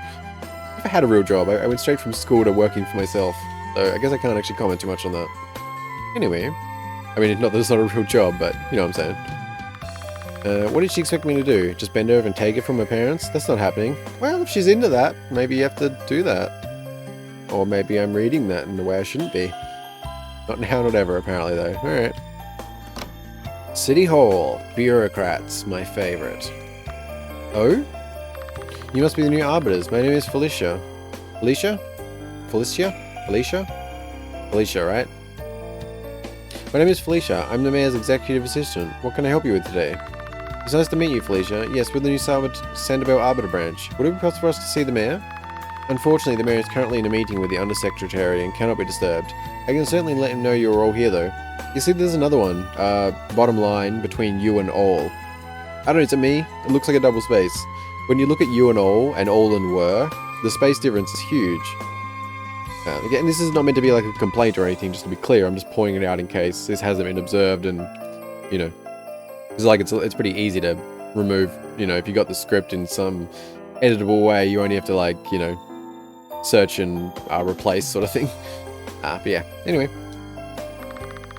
If I had a real job, I went straight from school to working for myself. So I guess I can't actually comment too much on that. Anyway, I mean, not that it's not a real job, but you know what I'm saying. What did she expect me to do? Just bend over and take it from her parents? That's not happening. Well, if she's into that, maybe you have to do that. Or maybe I'm reading that in the way I shouldn't be. Not now, not ever, apparently, though. Alright. City Hall. Bureaucrats. My favorite. Oh? You must be the new Arbiters. My name is Felicia. Felicia? Felicia? Felicia? Felicia, right? My name is Felicia. I'm the mayor's executive assistant. What can I help you with today? It's nice to meet you, Felicia. Yes, we're the new Santabell Arbiter branch. Would it be possible for us to see the mayor? Unfortunately, the mayor is currently in a meeting with the undersecretary and cannot be disturbed. I can certainly let him know you're all here, though. You see, there's another one. Bottom line between you and all. I don't know, is it me? It looks like a double space. When you look at you and all and were, the space difference is huge. Again, this is not meant to be like a complaint or anything, just to be clear. I'm just pointing it out in case this hasn't been observed and, you know. It's like it's pretty easy to remove, you know, if you got the script in some editable way, you only have to, like, you know, search and replace sort of thing. But yeah, anyway.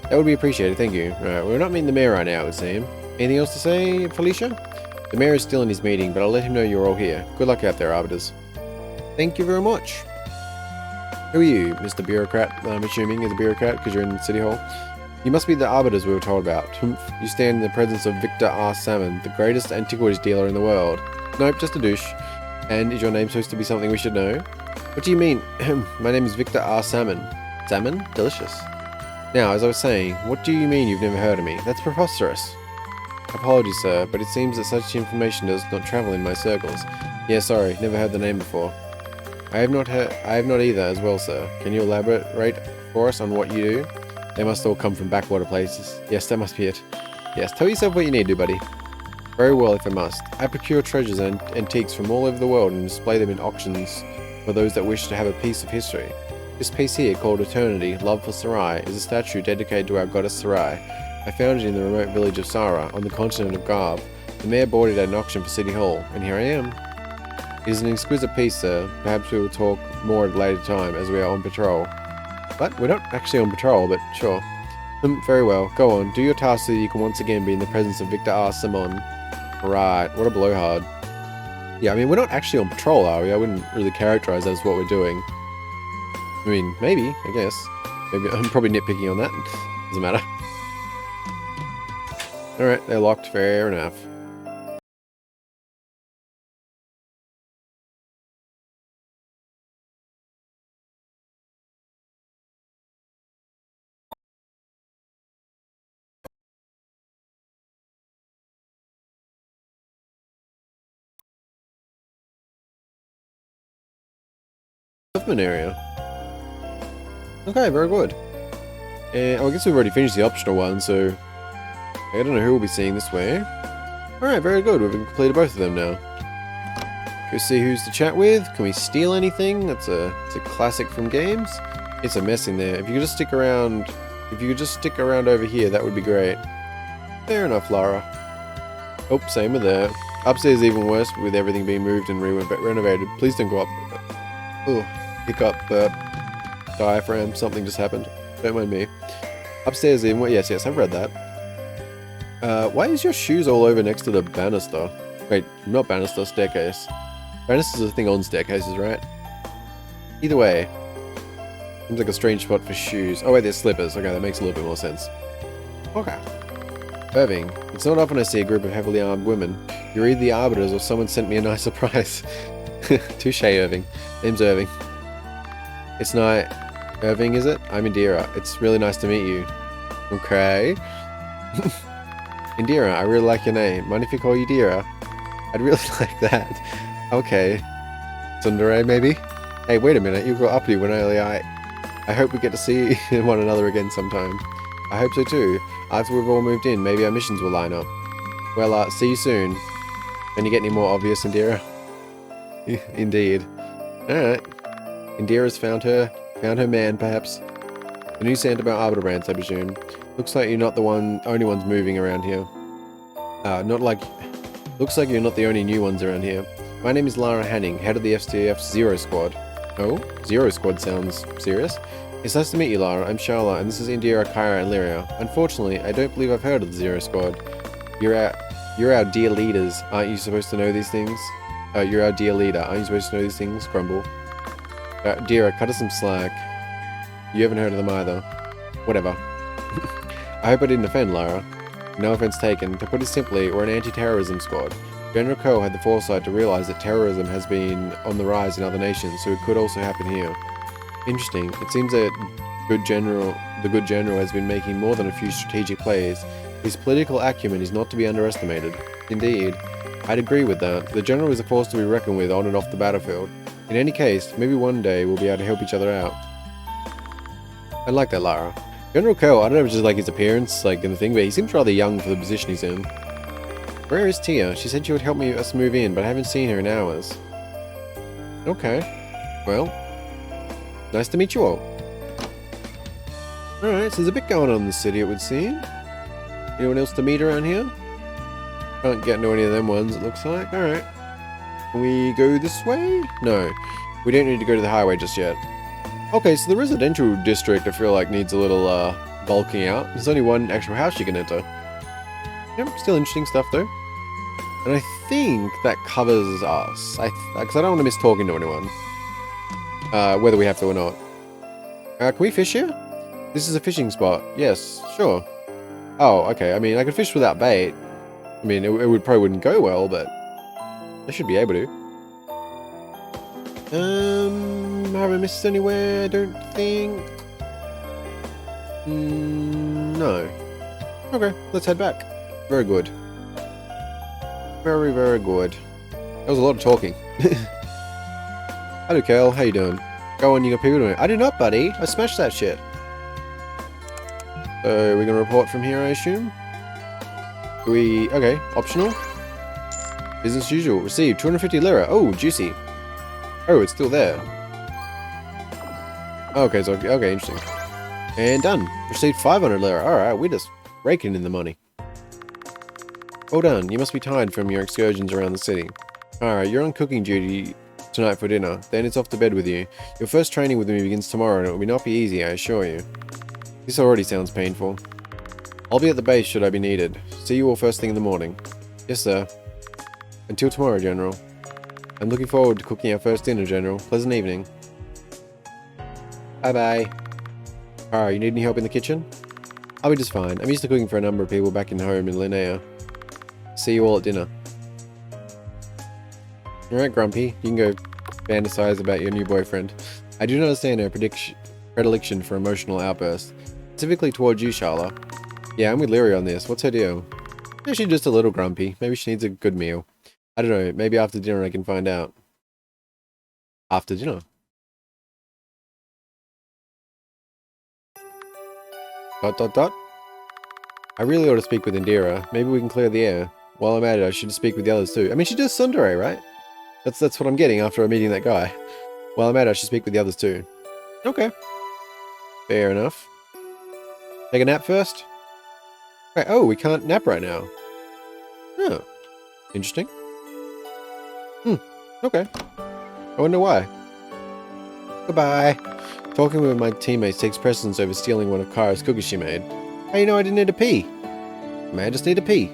That would be appreciated, thank you. We're not meeting the mayor right now, it would seem. Anything else to say, Felicia? The mayor is still in his meeting, but I'll let him know you're all here. Good luck out there, Arbiters. Thank you very much. Who are you, Mr. Bureaucrat? I'm assuming is a bureaucrat because you're in City Hall. You must be the Arbiters we were told about. You stand in the presence of Victor R. Salmon, the greatest antiquities dealer in the world. Nope, just a douche. And is your name supposed to be something we should know? What do you mean? My name is Victor R. Salmon. Salmon? Delicious. Now, as I was saying, what do you mean you've never heard of me? That's preposterous. Apologies, sir, but it seems that such information does not travel in my circles. Yeah, sorry, never heard the name before. I have not either as well, sir. Can you elaborate for us on what you do? They must all come from backwater places. Yes, that must be it. Yes, tell yourself what you need to, buddy. Very well, if I must. I procure treasures and antiques from all over the world and display them in auctions for those that wish to have a piece of history. This piece here, called Eternity, Love for Sarai, is a statue dedicated to our goddess Sarai. I found it in the remote village of Sara, on the continent of Garb. The mayor bought it at an auction for City Hall, and here I am. It is an exquisite piece, sir. Perhaps we will talk more at a later time, as we are on patrol. But we're not actually on patrol, but sure. Very well. Go on. Do your task so that you can once again be in the presence of Victor R. Simon. Right. What a blowhard. Yeah, I mean, we're not actually on patrol, are we? I wouldn't really characterize that as what we're doing. I mean, maybe, I guess. Maybe I'm probably nitpicking on that. Doesn't matter. Alright, they're locked. Fair enough. Government area. Okay, very good. And I guess we've already finished the optional one, so I don't know who we'll be seeing this way. Alright, very good. We've completed both of them now. Go see who's to chat with. Can we steal anything? It's a classic from games. It's a mess in there. If you could just stick around over here, that would be great. Fair enough, Lara. Oh, same with that. Upstairs even worse with everything being moved and renovated. Please don't go up. Oh, hiccup, burp, diaphragm, something just happened. Don't mind me. Upstairs even worse. Yes, I've read that. Why is your shoes all over next to the banister? Wait, not banister, staircase. Banisters are a thing on staircases, right? Either way. Seems like a strange spot for shoes. Oh wait, there's slippers. Okay, that makes a little bit more sense. Okay. Irving. It's not often I see a group of heavily armed women. You're either the Arbiters or someone sent me a nice surprise. Touche, Irving. Name's Irving. It's not... Irving, is it? I'm Indira. It's really nice to meet you. Okay. Indira, I really like your name. Mind if you call you Dira? I'd really like that. Okay. Tsundere, maybe? Hey, wait a minute. You got uppity when I hope we get to see one another again sometime. I hope so too. After we've all moved in, maybe our missions will line up. Well, see you soon. Can you get any more obvious, Indira? Indeed. Alright. Indira's found her man, perhaps. The new Santabell Arbiter brands, I presume. Looks like you're not the only ones moving around here. Looks like you're not the only new ones around here. My name is Lara Hanning, head of the FTF's Zero Squad. Oh? Zero Squad sounds serious. It's nice to meet you, Lara. I'm Sharla, and this is Indira, Kyra, and Lyria. Unfortunately, I don't believe I've heard of the Zero Squad. You're our dear leaders. Aren't you supposed to know these things? You're our dear leader. Aren't you supposed to know these things? Grumble. Dira, cut us some slack. You haven't heard of them either. Whatever. I hope I didn't offend, Lara. No offense taken. To put it simply, we're an anti-terrorism squad. General Ko had the foresight to realize that terrorism has been on the rise in other nations, so it could also happen here. Interesting. It seems that the good general has been making more than a few strategic plays. His political acumen is not to be underestimated. Indeed. I'd agree with that. The general is a force to be reckoned with on and off the battlefield. In any case, maybe one day we'll be able to help each other out. I like that, Lara. General Ko, I don't know if it's just like his appearance, like in the thing, but he seems rather young for the position he's in. Where is Tia? She said she would help us move in, but I haven't seen her in hours. Okay. Well, nice to meet you all. Alright, so there's a bit going on in the city, it would seem. Anyone else to meet around here? Can't get into any of them ones, it looks like. Alright. Can we go this way? No. We don't need to go to the highway just yet. Okay, so the residential district, I feel like, needs a little, bulking out. There's only one actual house you can enter. Yep, still interesting stuff, though. And I think that covers us. Because I don't want to miss talking to anyone. Whether we have to or not. Can we fish here? This is a fishing spot. Yes, sure. Oh, okay. I mean, I could fish without bait. I mean, it probably wouldn't go well, but I should be able to. Have I missed anywhere? I don't think. No. Okay, let's head back. Very good. Very, very good. That was a lot of talking. Hello, Kel. How you doing? Go on, you got people doing it. I did not, buddy. I smashed that shit. So, we're gonna report from here, I assume? Okay, optional. Business as usual. Received 250 lira. Oh, juicy. Oh, it's still there. Okay, so, okay, interesting. And done. Received 500 lira. Alright, we're just raking in the money. Well done. You must be tired from your excursions around the city. Alright, you're on cooking duty tonight for dinner. Then it's off to bed with you. Your first training with me begins tomorrow and it will not be easy, I assure you. This already sounds painful. I'll be at the base should I be needed. See you all first thing in the morning. Yes, sir. Until tomorrow, General. I'm looking forward to cooking our first dinner, General. Pleasant evening. Bye-bye. Alright, you need any help in the kitchen? I'll be just fine. I'm used to cooking for a number of people back in home in Linnea. See you all at dinner. Alright, Grumpy. You can go fantasize about your new boyfriend. I do not understand her predilection for emotional outbursts. Specifically towards you, Sharla. Yeah, I'm with Lyria on this. What's her deal? Maybe she's just a little grumpy. Maybe she needs a good meal. I don't know. Maybe after dinner I can find out. After dinner. ... I really ought to speak with Indira. Maybe we can clear the air. While I'm at it, I should speak with the others too. I mean, she does Sundere, right? That's what I'm getting after meeting that guy. While I'm at it, I should speak with the others too. Okay. Fair enough. Take a nap first? Right, oh, we can't nap right now. Oh. Interesting. Okay. I wonder why. Goodbye. Talking with my teammates takes precedence over stealing one of Kara's cookies she made. How you know I didn't need to pee? May I just need to pee?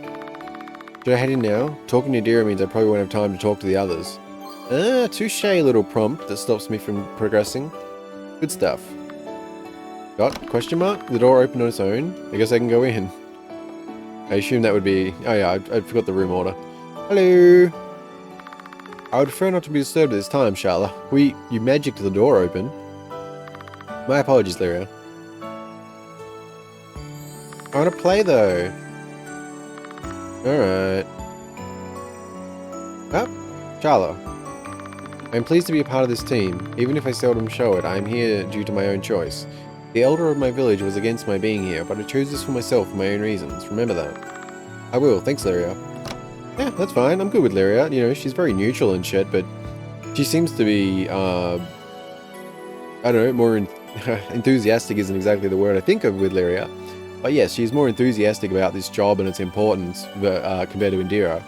Should I head in now? Talking to Indira means I probably won't have time to talk to the others. Touche, little prompt that stops me from progressing. Good stuff. Got? Question mark? The door opened on its own? I guess I can go in. I assume that would be... Oh yeah, I forgot the room order. Hello! I would prefer not to be disturbed at this time, Sharla. You magicked the door open. My apologies, Lyria. I want to play, though. Alright. Oh, Sharla. I am pleased to be a part of this team. Even if I seldom show it, I am here due to my own choice. The elder of my village was against my being here, but I chose this for myself for my own reasons. Remember that. I will. Thanks, Lyria. Yeah, that's fine. I'm good with Lyria. You know, she's very neutral and shit, but she seems to be, I don't know, more enthusiastic isn't exactly the word I think of with Lyria. But yes, she's more enthusiastic about this job and its importance compared to Indira.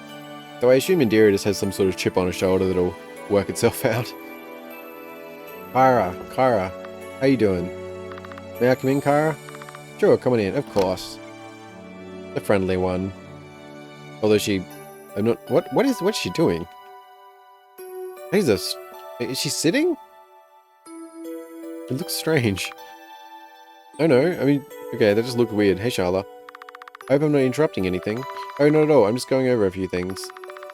So I assume Indira just has some sort of chip on her shoulder that'll work itself out. Kara, how you doing? May I come in, Kara? Sure, come on in, of course. The friendly one. Although I'm not... What's she doing? Jesus. Is she sitting? It looks strange. Oh no, I mean... Okay, that just looked weird. Hey, Sharla. I hope I'm not interrupting anything. Oh, not at all. I'm just going over a few things.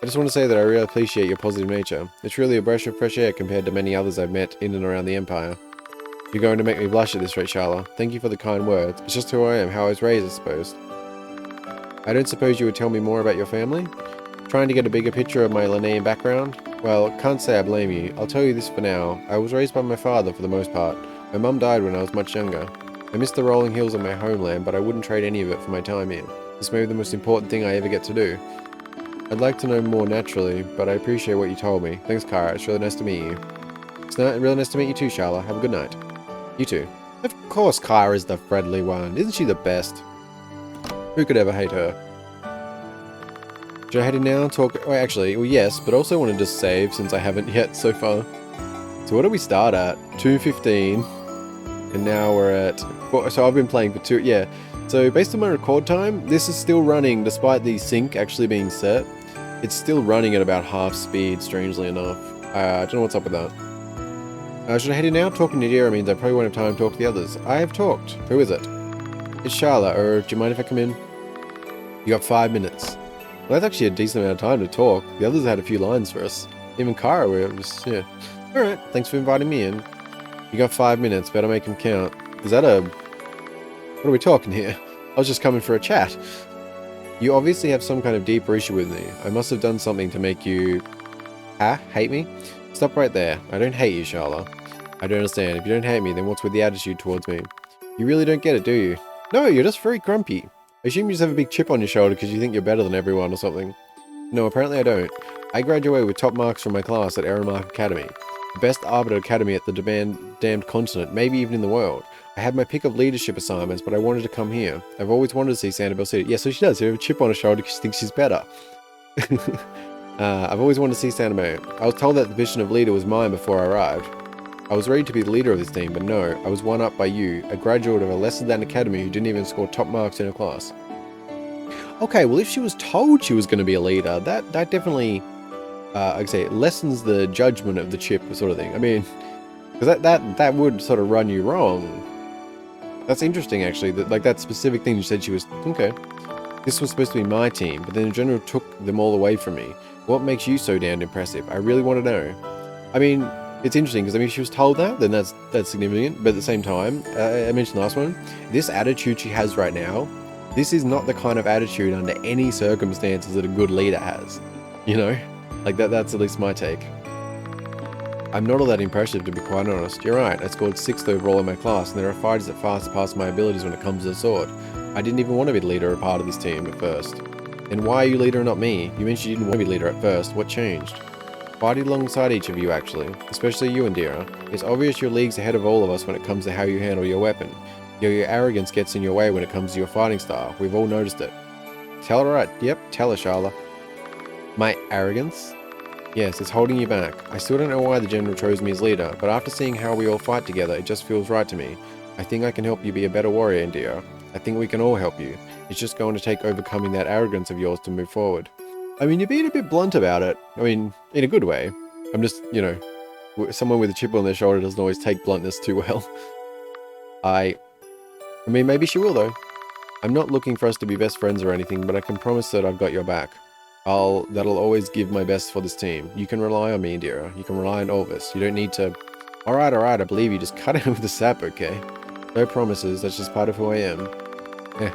I just want to say that I really appreciate your positive nature. It's really a breath of fresh air compared to many others I've met in and around the Empire. You're going to make me blush at this rate, Sharla. Thank you for the kind words. It's just who I am, how I was raised, I suppose. I don't suppose you would tell me more about your family? Trying to get a bigger picture of my Linnean background? Well, can't say I blame you. I'll tell you this for now. I was raised by my father for the most part. My mum died when I was much younger. I miss the rolling hills of my homeland, but I wouldn't trade any of it for my time here. This may be the most important thing I ever get to do. I'd like to know more naturally, but I appreciate what you told me. Thanks, Kara. It's really nice to meet you. It's really nice to meet you too, Sharla. Have a good night. You too. Of course Kara's the friendly one. Isn't she the best? Who could ever hate her? Should I head in now and talk... Oh, actually, well, yes, but also want to just save since I haven't yet so far. So what do we start at? 2:15. And now we're at... So I've been playing for 2... Yeah. So based on my record time, this is still running despite the sync actually being set. It's still running at about half speed, strangely enough. I don't know what's up with that. Should I head in now? Talking to Indira means I probably won't have time to talk to the others. I have talked. Who is it? It's Sharla, or do you mind if I come in? You got 5 minutes. Well, that's actually a decent amount of time to talk. The others had a few lines for us. Even Kara, where it was, yeah. Alright, thanks for inviting me in. You got 5 minutes, better make them count. Is that a... What are we talking here? I was just coming for a chat. You obviously have some kind of deeper issue with me. I must have done something to make you... hate me? Stop right there. I don't hate you, Sharla. I don't understand. If you don't hate me, then what's with the attitude towards me? You really don't get it, do you? No, you're just very grumpy. I assume you just have a big chip on your shoulder because you think you're better than everyone or something. No, apparently I don't. I graduated with top marks from my class at Aramark Academy. The best Arbiter Academy at the damned continent, maybe even in the world. I had my pick of leadership assignments, but I wanted to come here. I've always wanted to see Santabell City. Yeah, so she does. She has a chip on her shoulder because she thinks she's better. I've always wanted to see Santabell. I was told that the position of leader was mine before I arrived. I was ready to be the leader of this team, but no, I was one up by you, a graduate of a lesser-than academy who didn't even score top marks in her class. Okay, well, if she was told she was going to be a leader, that definitely, like I say, lessens the judgment of the chip sort of thing. I mean, because that would sort of run you wrong. That's interesting, actually. That like that specific thing you said she was okay. This was supposed to be my team, but then the general took them all away from me. What makes you so damned impressive? I really want to know. I mean, it's interesting because I mean, if she was told that, then that's significant. But at the same time, I mentioned the last one. This attitude she has right now, this is not the kind of attitude under any circumstances that a good leader has. You know, like that's at least my take. I'm not all that impressive, to be quite honest. You're right, I scored 6th overall in my class, and there are fighters that far surpass my abilities when it comes to the sword. I didn't even want to be the leader or part of this team at first. And why are you leader and not me? You mentioned you didn't want to be leader at first. What changed? Fighting alongside each of you, actually. Especially you, Indira. It's obvious you're leagues ahead of all of us when it comes to how you handle your weapon. Your arrogance gets in your way when it comes to your fighting style. We've all noticed it. Tell her right. Yep, tell her, Sharla. My arrogance? Yes, it's holding you back. I still don't know why the general chose me as leader, but after seeing how we all fight together, it just feels right to me. I think I can help you be a better warrior, Indira. I think we can all help you. It's just going to take overcoming that arrogance of yours to move forward. I mean, you're being a bit blunt about it. I mean, in a good way. I'm just, you know, someone with a chip on their shoulder doesn't always take bluntness too well. I mean, maybe she will, though. I'm not looking for us to be best friends or anything, but I can promise that I've got your back. That'll always give my best for this team. You can rely on me, Indira. You can rely on all of us. You don't need to... Alright, I believe you. Just cut it with the sap, okay? No promises, that's just part of who I am.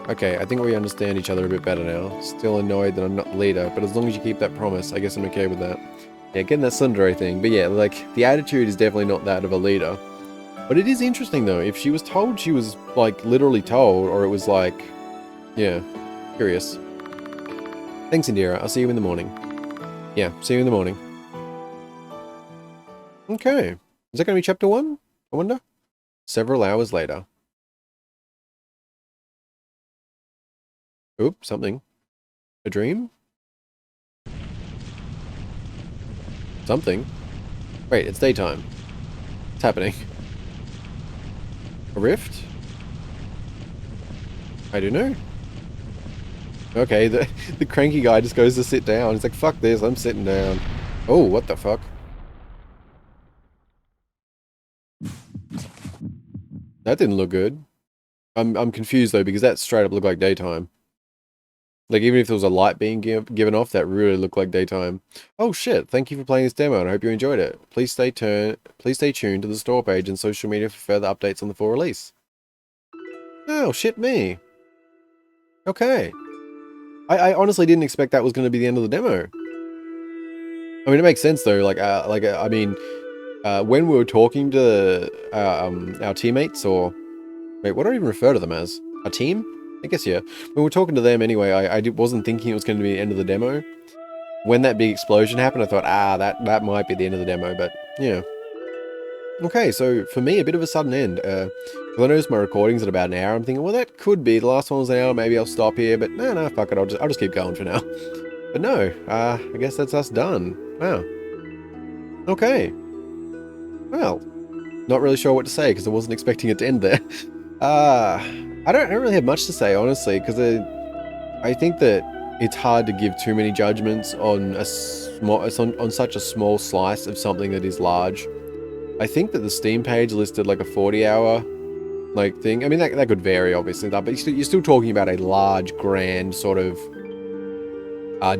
Okay, I think we understand each other a bit better now. Still annoyed that I'm not the leader, but as long as you keep that promise, I guess I'm okay with that. Yeah, getting that tsundere thing. But yeah, like, the attitude is definitely not that of a leader. But it is interesting, though. If she was told she was, like, literally told, or it was like... Yeah, curious. Thanks, Indira. I'll see you in the morning. Yeah, see you in the morning. Okay. Is that going to be chapter 1? I wonder? Several hours later. Oop, something. A dream? Something. Wait, it's daytime. What's happening? A rift? I don't know. Okay, the cranky guy just goes to sit down. He's like, fuck this, I'm sitting down. Oh, what the fuck? That didn't look good. I'm confused though, because that straight up looked like daytime. Like, even if there was a light being given off, that really looked like daytime. Oh shit, thank you for playing this demo, and I hope you enjoyed it. Please stay tuned to the store page and social media for further updates on the full release. Oh, shit me. Okay. I honestly didn't expect that was going to be the end of the demo. I mean, it makes sense though, I mean, when we were talking to our teammates, or... Wait, what do I even refer to them as? A team? I guess, yeah. When we were talking to them anyway, I wasn't thinking it was going to be the end of the demo. When that big explosion happened, I thought, that might be the end of the demo, but yeah. Okay, so for me, a bit of a sudden end. Because I noticed my recording's at about an hour. I'm thinking, well, that could be. The last one was an hour. Maybe I'll stop here. But no, fuck it. I'll just keep going for now. But no, I guess that's us done. Wow. Okay. Well, not really sure what to say because I wasn't expecting it to end there. I don't really have much to say, honestly, because I think that it's hard to give too many judgments on on such a small slice of something that is large. I think that the Steam page listed like a 40-hour like thing. I mean, that could vary, obviously, but you're still talking about a large, grand sort of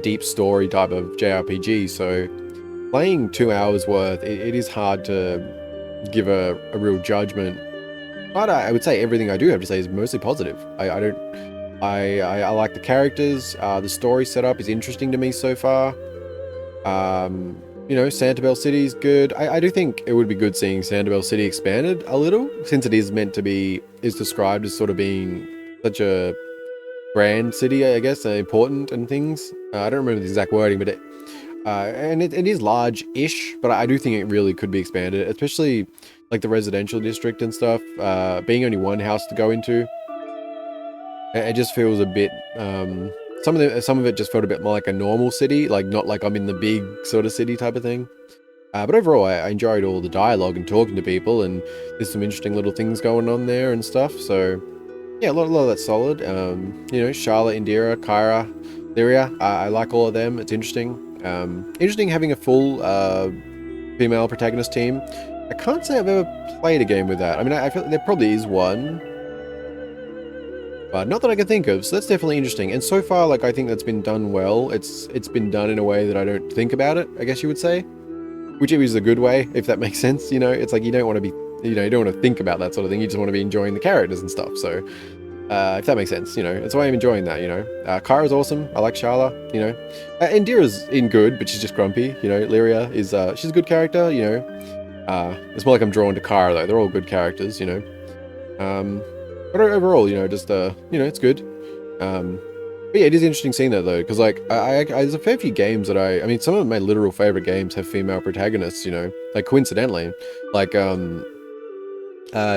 deep story type of JRPG. So playing 2 hours worth, it is hard to give a real judgment. But I would say everything I do have to say is mostly positive. I like the characters. The story setup is interesting to me so far. You know, Santabell City is good. I do think it would be good seeing Santabell City expanded a little, since it is meant to be, is described as sort of being such a grand city, I guess, important and things. I don't remember the exact wording, but it is large-ish, but I do think it really could be expanded, especially like the residential district and stuff. Being only one house to go into, it just feels a bit. Some of it just felt a bit more like a normal city, like not like I'm in the big sort of city type of thing. But overall, I enjoyed all the dialogue and talking to people, and there's some interesting little things going on there and stuff. So yeah, a lot of that's solid. You know, Charlotte, Indira, Kyra, Lyria, I like all of them. It's interesting. Interesting having a full female protagonist team. I can't say I've ever played a game with that. I mean, I feel like there probably is one, but not that I can think of. So that's definitely interesting. And so far, like, I think that's been done well. It's been done in a way that I don't think about it, I guess you would say, which is a good way, if that makes sense. You know, it's like you don't want to be, you know, you don't want to think about that sort of thing. You just want to be enjoying the characters and stuff. So if that makes sense, you know, that's why I'm enjoying that, you know. Kyra's awesome. I like Sharla, you know. Indira's in good, but she's just grumpy, you know. Lyria is, she's a good character, you know. It's more like I'm drawn to Kyra, though. They're all good characters, you know. But overall, you know, just, you know, it's good. But yeah, it is interesting seeing that, though, because, like, there's a fair few games that I mean, some of my literal favorite games have female protagonists, you know, like, coincidentally. Like,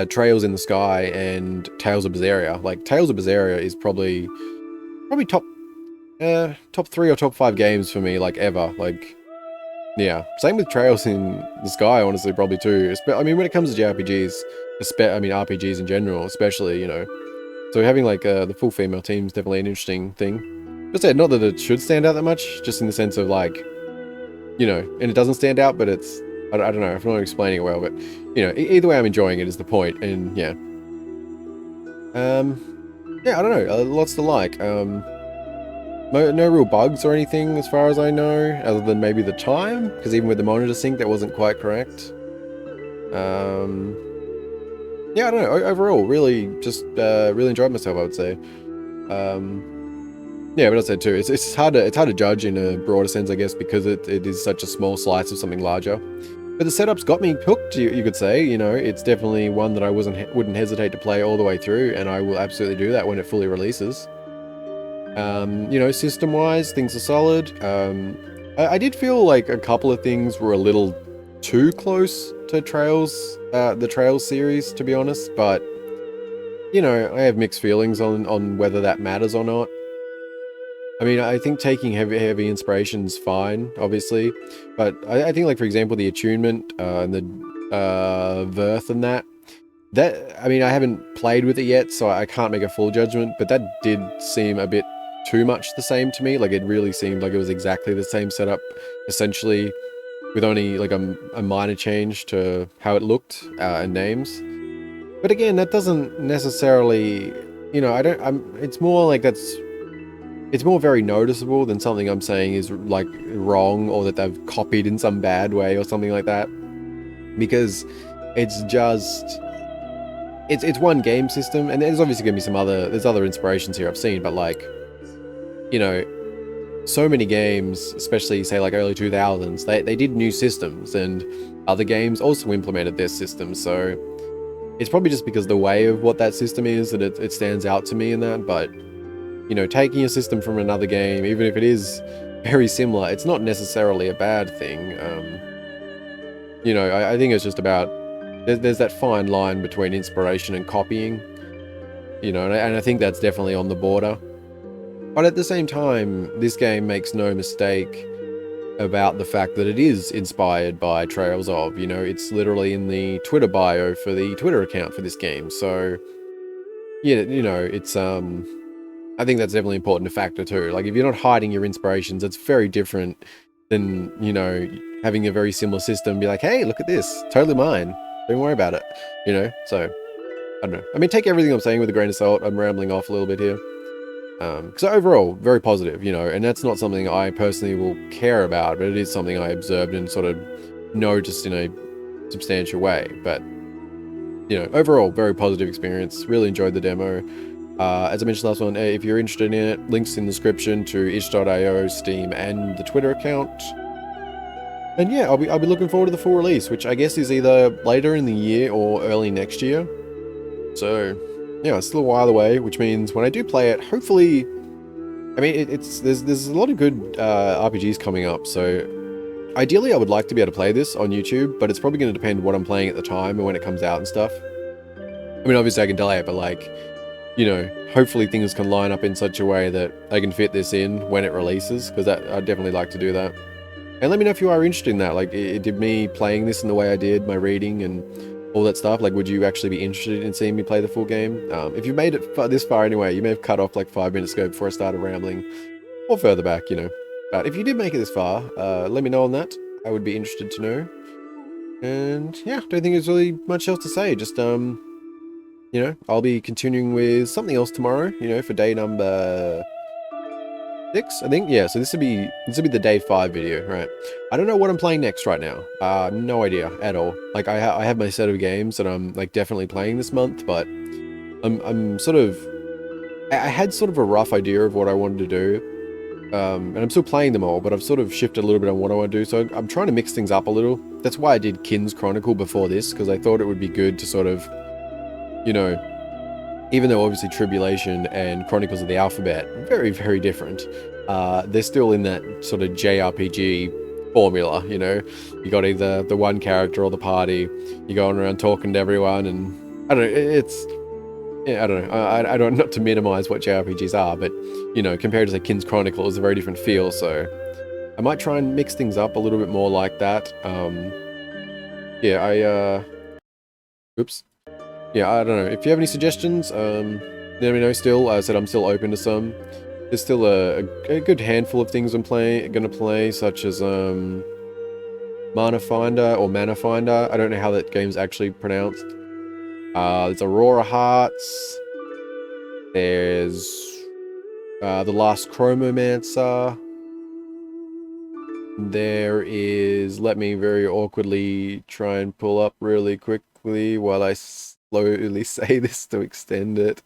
Trails in the Sky and Tales of Berseria. Like, Tales of Berseria is probably top 3 or top 5 games for me, like, ever. Like, yeah. Same with Trails in the Sky, honestly, probably too. I mean, when it comes to JRPGs, I mean, RPGs in general, especially, you know. So having, like, the full female team is definitely an interesting thing. Just not that it should stand out that much, just in the sense of, like, you know, and it doesn't stand out, but it's, I don't know, if I'm not explaining it well, but, you know, either way I'm enjoying it is the point, and yeah. Yeah, I don't know, lots to like. No real bugs or anything as far as I know, other than maybe the time, because even with the monitor sync, that wasn't quite correct. Yeah, I don't know, overall, really, just, really enjoyed myself, I would say. Yeah, but I said too, it's hard to judge in a broader sense, I guess, because it is such a small slice of something larger. But the setup's got me hooked, you could say. You know, it's definitely one that I wouldn't hesitate to play all the way through, and I will absolutely do that when it fully releases. You know, system-wise, things are solid. I did feel like a couple of things were a little too close to Trails, the Trails series, to be honest, but, you know, I have mixed feelings on whether that matters or not. I mean, I think taking heavy inspiration's fine, obviously, but I think, like, for example, the attunement and the Verth and that, I mean, I haven't played with it yet, so I can't make a full judgment, but that did seem a bit too much the same to me. Like, it really seemed like it was exactly the same setup, essentially, with only, like, a minor change to how it looked and names. But again, that doesn't necessarily, you know, it's more like it's more very noticeable than something I'm saying is, like, wrong, or that they've copied in some bad way or something like that. Because it's just, it's one game system, and there's obviously going to be there's other inspirations here I've seen, but, like, you know, so many games, especially, say, like, early 2000s, they did new systems, and other games also implemented their systems, so it's probably just because the way of what that system is that it stands out to me in that, but, you know, taking a system from another game, even if it is very similar, it's not necessarily a bad thing. You know, I think it's just about, there's that fine line between inspiration and copying, you know, and I think that's definitely on the border. But at the same time, this game makes no mistake about the fact that it is inspired by Trails of, you know, it's literally in the Twitter bio for the Twitter account for this game, so, yeah, you know, it's, I think that's definitely important to factor too. Like, if you're not hiding your inspirations, it's very different than, you know, having a very similar system, be like, hey, look at this, totally mine, don't worry about it, you know? So, I don't know. I mean, take everything I'm saying with a grain of salt. I'm rambling off a little bit here. So overall, very positive, you know, and that's not something I personally will care about, but it is something I observed and sort of noticed in a substantial way. But, you know, overall, very positive experience. Really enjoyed the demo. As I mentioned last one, if you're interested in it, links in the description to itch.io, Steam, and the Twitter account. And yeah, I'll be looking forward to the full release, which I guess is either later in the year or early next year. So, yeah, it's still a while away, which means when I do play it, hopefully, I mean, there's a lot of good RPGs coming up, so ideally I would like to be able to play this on YouTube, but it's probably going to depend what I'm playing at the time and when it comes out and stuff. I mean, obviously I can delay it, but, like, you know, hopefully things can line up in such a way that I can fit this in when it releases, because I'd definitely like to do that. And let me know if you are interested in that. Like, did me playing this in the way I did, my reading and all that stuff, like, would you actually be interested in seeing me play the full game? If you made it this far anyway, you may have cut off like 5 minutes ago before I started rambling, or further back, you know. But if you did make it this far, let me know on that. I would be interested to know. And yeah, don't think there's really much else to say. Just, you know, I'll be continuing with something else tomorrow, you know, for day number 6, I think. Yeah, so this would be the day 5 video, right? I don't know what I'm playing next right now. No idea at all. Like, I have my set of games that I'm like definitely playing this month, but I'm sort of, I had sort of a rough idea of what I wanted to do. And I'm still playing them all, but I've sort of shifted a little bit on what I want to do, so I'm trying to mix things up a little. That's why I did Kin's Chronicle before this, because I thought it would be good to sort of, you know, even though obviously Tribulation and Chronicles of the Alphabet are very, very different, they're still in that sort of JRPG formula, you know? You got either the one character or the party, you're going around talking to everyone, and I don't know, it's... Yeah, I don't know. I don't, not to minimize what JRPGs are, but, you know, compared to, say, Kin's Chronicle, it's a very different feel, so I might try and mix things up a little bit more like that. Yeah, oops. Yeah, I don't know. If you have any suggestions, let me know still. As I said, I'm still open to some. There's still a good handful of things I'm gonna play, such as, Mana Finder, or Mana Finder. I don't know how that game's actually pronounced. There's Aurora Hearts. There's The Last Chromomancer. There is... Let me very awkwardly try and pull up really quickly while I slowly say this to extend it.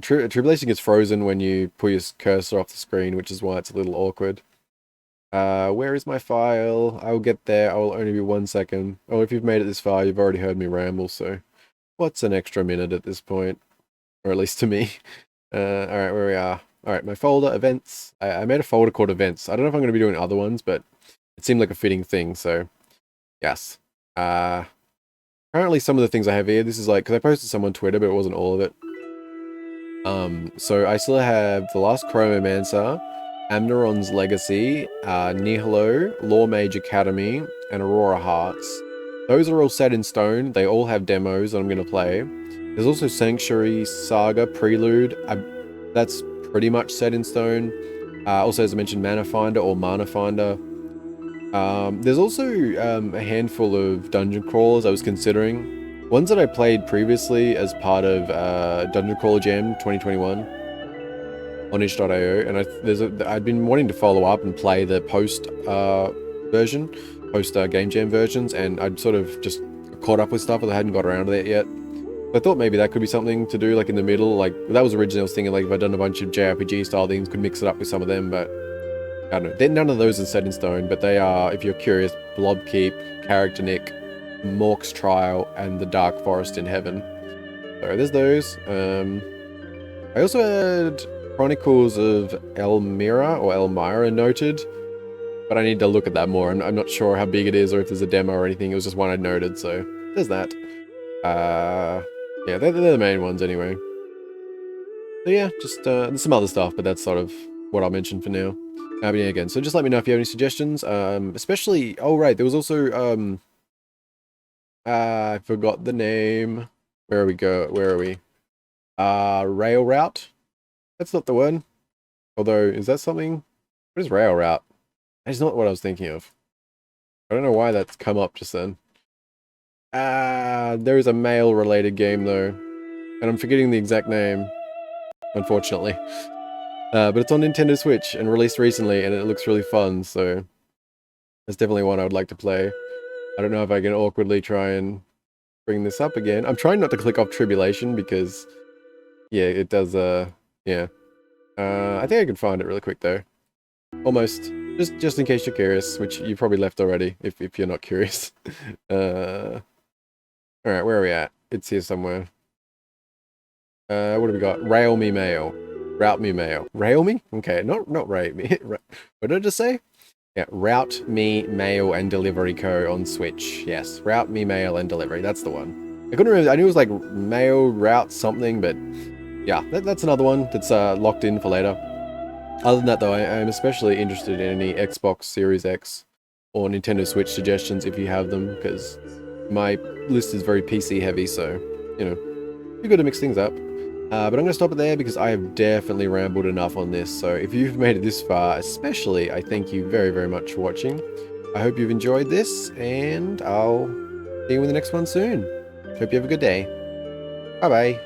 Tribulation gets frozen when you pull your cursor off the screen, which is why it's a little awkward. Where is my file? I will get there. I will only be 1 second. Oh, if you've made it this far, you've already heard me ramble, so... What's an extra minute at this point? Or at least to me. Alright, where we are. Alright, my folder, events. I made a folder called events. I don't know if I'm going to be doing other ones, but it seemed like a fitting thing, so... Yes. Apparently some of the things I have here, this is like... Because I posted some on Twitter, but it wasn't all of it. So I still have The Last Chromomancer, Amneron's Legacy, Nihilo, Law Mage Academy, and Aurora Hearts. Those are all set in stone. They all have demos that I'm going to play. There's also Sanctuary, Saga, Prelude. That's pretty much set in stone. Also, as I mentioned, Mana Finder or Mana Finder. There's also a handful of dungeon crawlers I was considering. Ones that I played previously as part of Dungeon Crawler Jam 2021 on itch.io, and I'd been wanting to follow up and play the post Game Jam versions, and I'd sort of just caught up with stuff, but I hadn't got around to that yet. So I thought maybe that could be something to do, like in the middle. Like, that was originally, I was thinking, like, if I'd done a bunch of JRPG style things, could mix it up with some of them, but I don't know. None of those are set in stone, but they are, if you're curious, Blob Keep, Character Nick, Mork's Trial, and The Dark Forest in Heaven. So there's those. I also had Chronicles of Elmira, or Elmira noted, but I need to look at that more. I'm not sure how big it is or if there's a demo or anything. It was just one I noted, so there's that. Yeah, they're the main ones anyway. So yeah, just there's some other stuff, but that's sort of what I'll mention for now. But yeah, again, so just let me know if you have any suggestions. Especially, oh right, there was also I forgot the name. Where are we? Rail Route. That's not the one. Although, is that something? What is Rail Route? That's not what I was thinking of. I don't know why that's come up just then. There is a mail-related game, though. And I'm forgetting the exact name, unfortunately. But it's on Nintendo Switch and released recently, and it looks really fun, so... That's definitely one I would like to play. I don't know if I can awkwardly try and bring this up again. I'm trying not to click off Tribulation, because... Yeah, it does, yeah. I think I can find it really quick, though. Almost. Just in case you're curious, which you probably left already, if you're not curious. Alright, where are we at? It's here somewhere. What do we got? Rail Me Mail. Route Me Mail. Rail Me? Okay, not Rail Me. What did I just say? Yeah, Route Me Mail and Delivery Co. on Switch. Yes, Route Me Mail and Delivery. That's the one. I couldn't remember. I knew it was like Mail Route something, but yeah, that's another one that's locked in for later. Other than that, though, I am especially interested in any Xbox Series X or Nintendo Switch suggestions if you have them, because my list is very PC heavy, so, you know, you're good to mix things up. But I'm going to stop it there because I have definitely rambled enough on this, so if you've made it this far, especially, I thank you very, very much for watching. I hope you've enjoyed this, and I'll see you in the next one soon. Hope you have a good day. Bye-bye.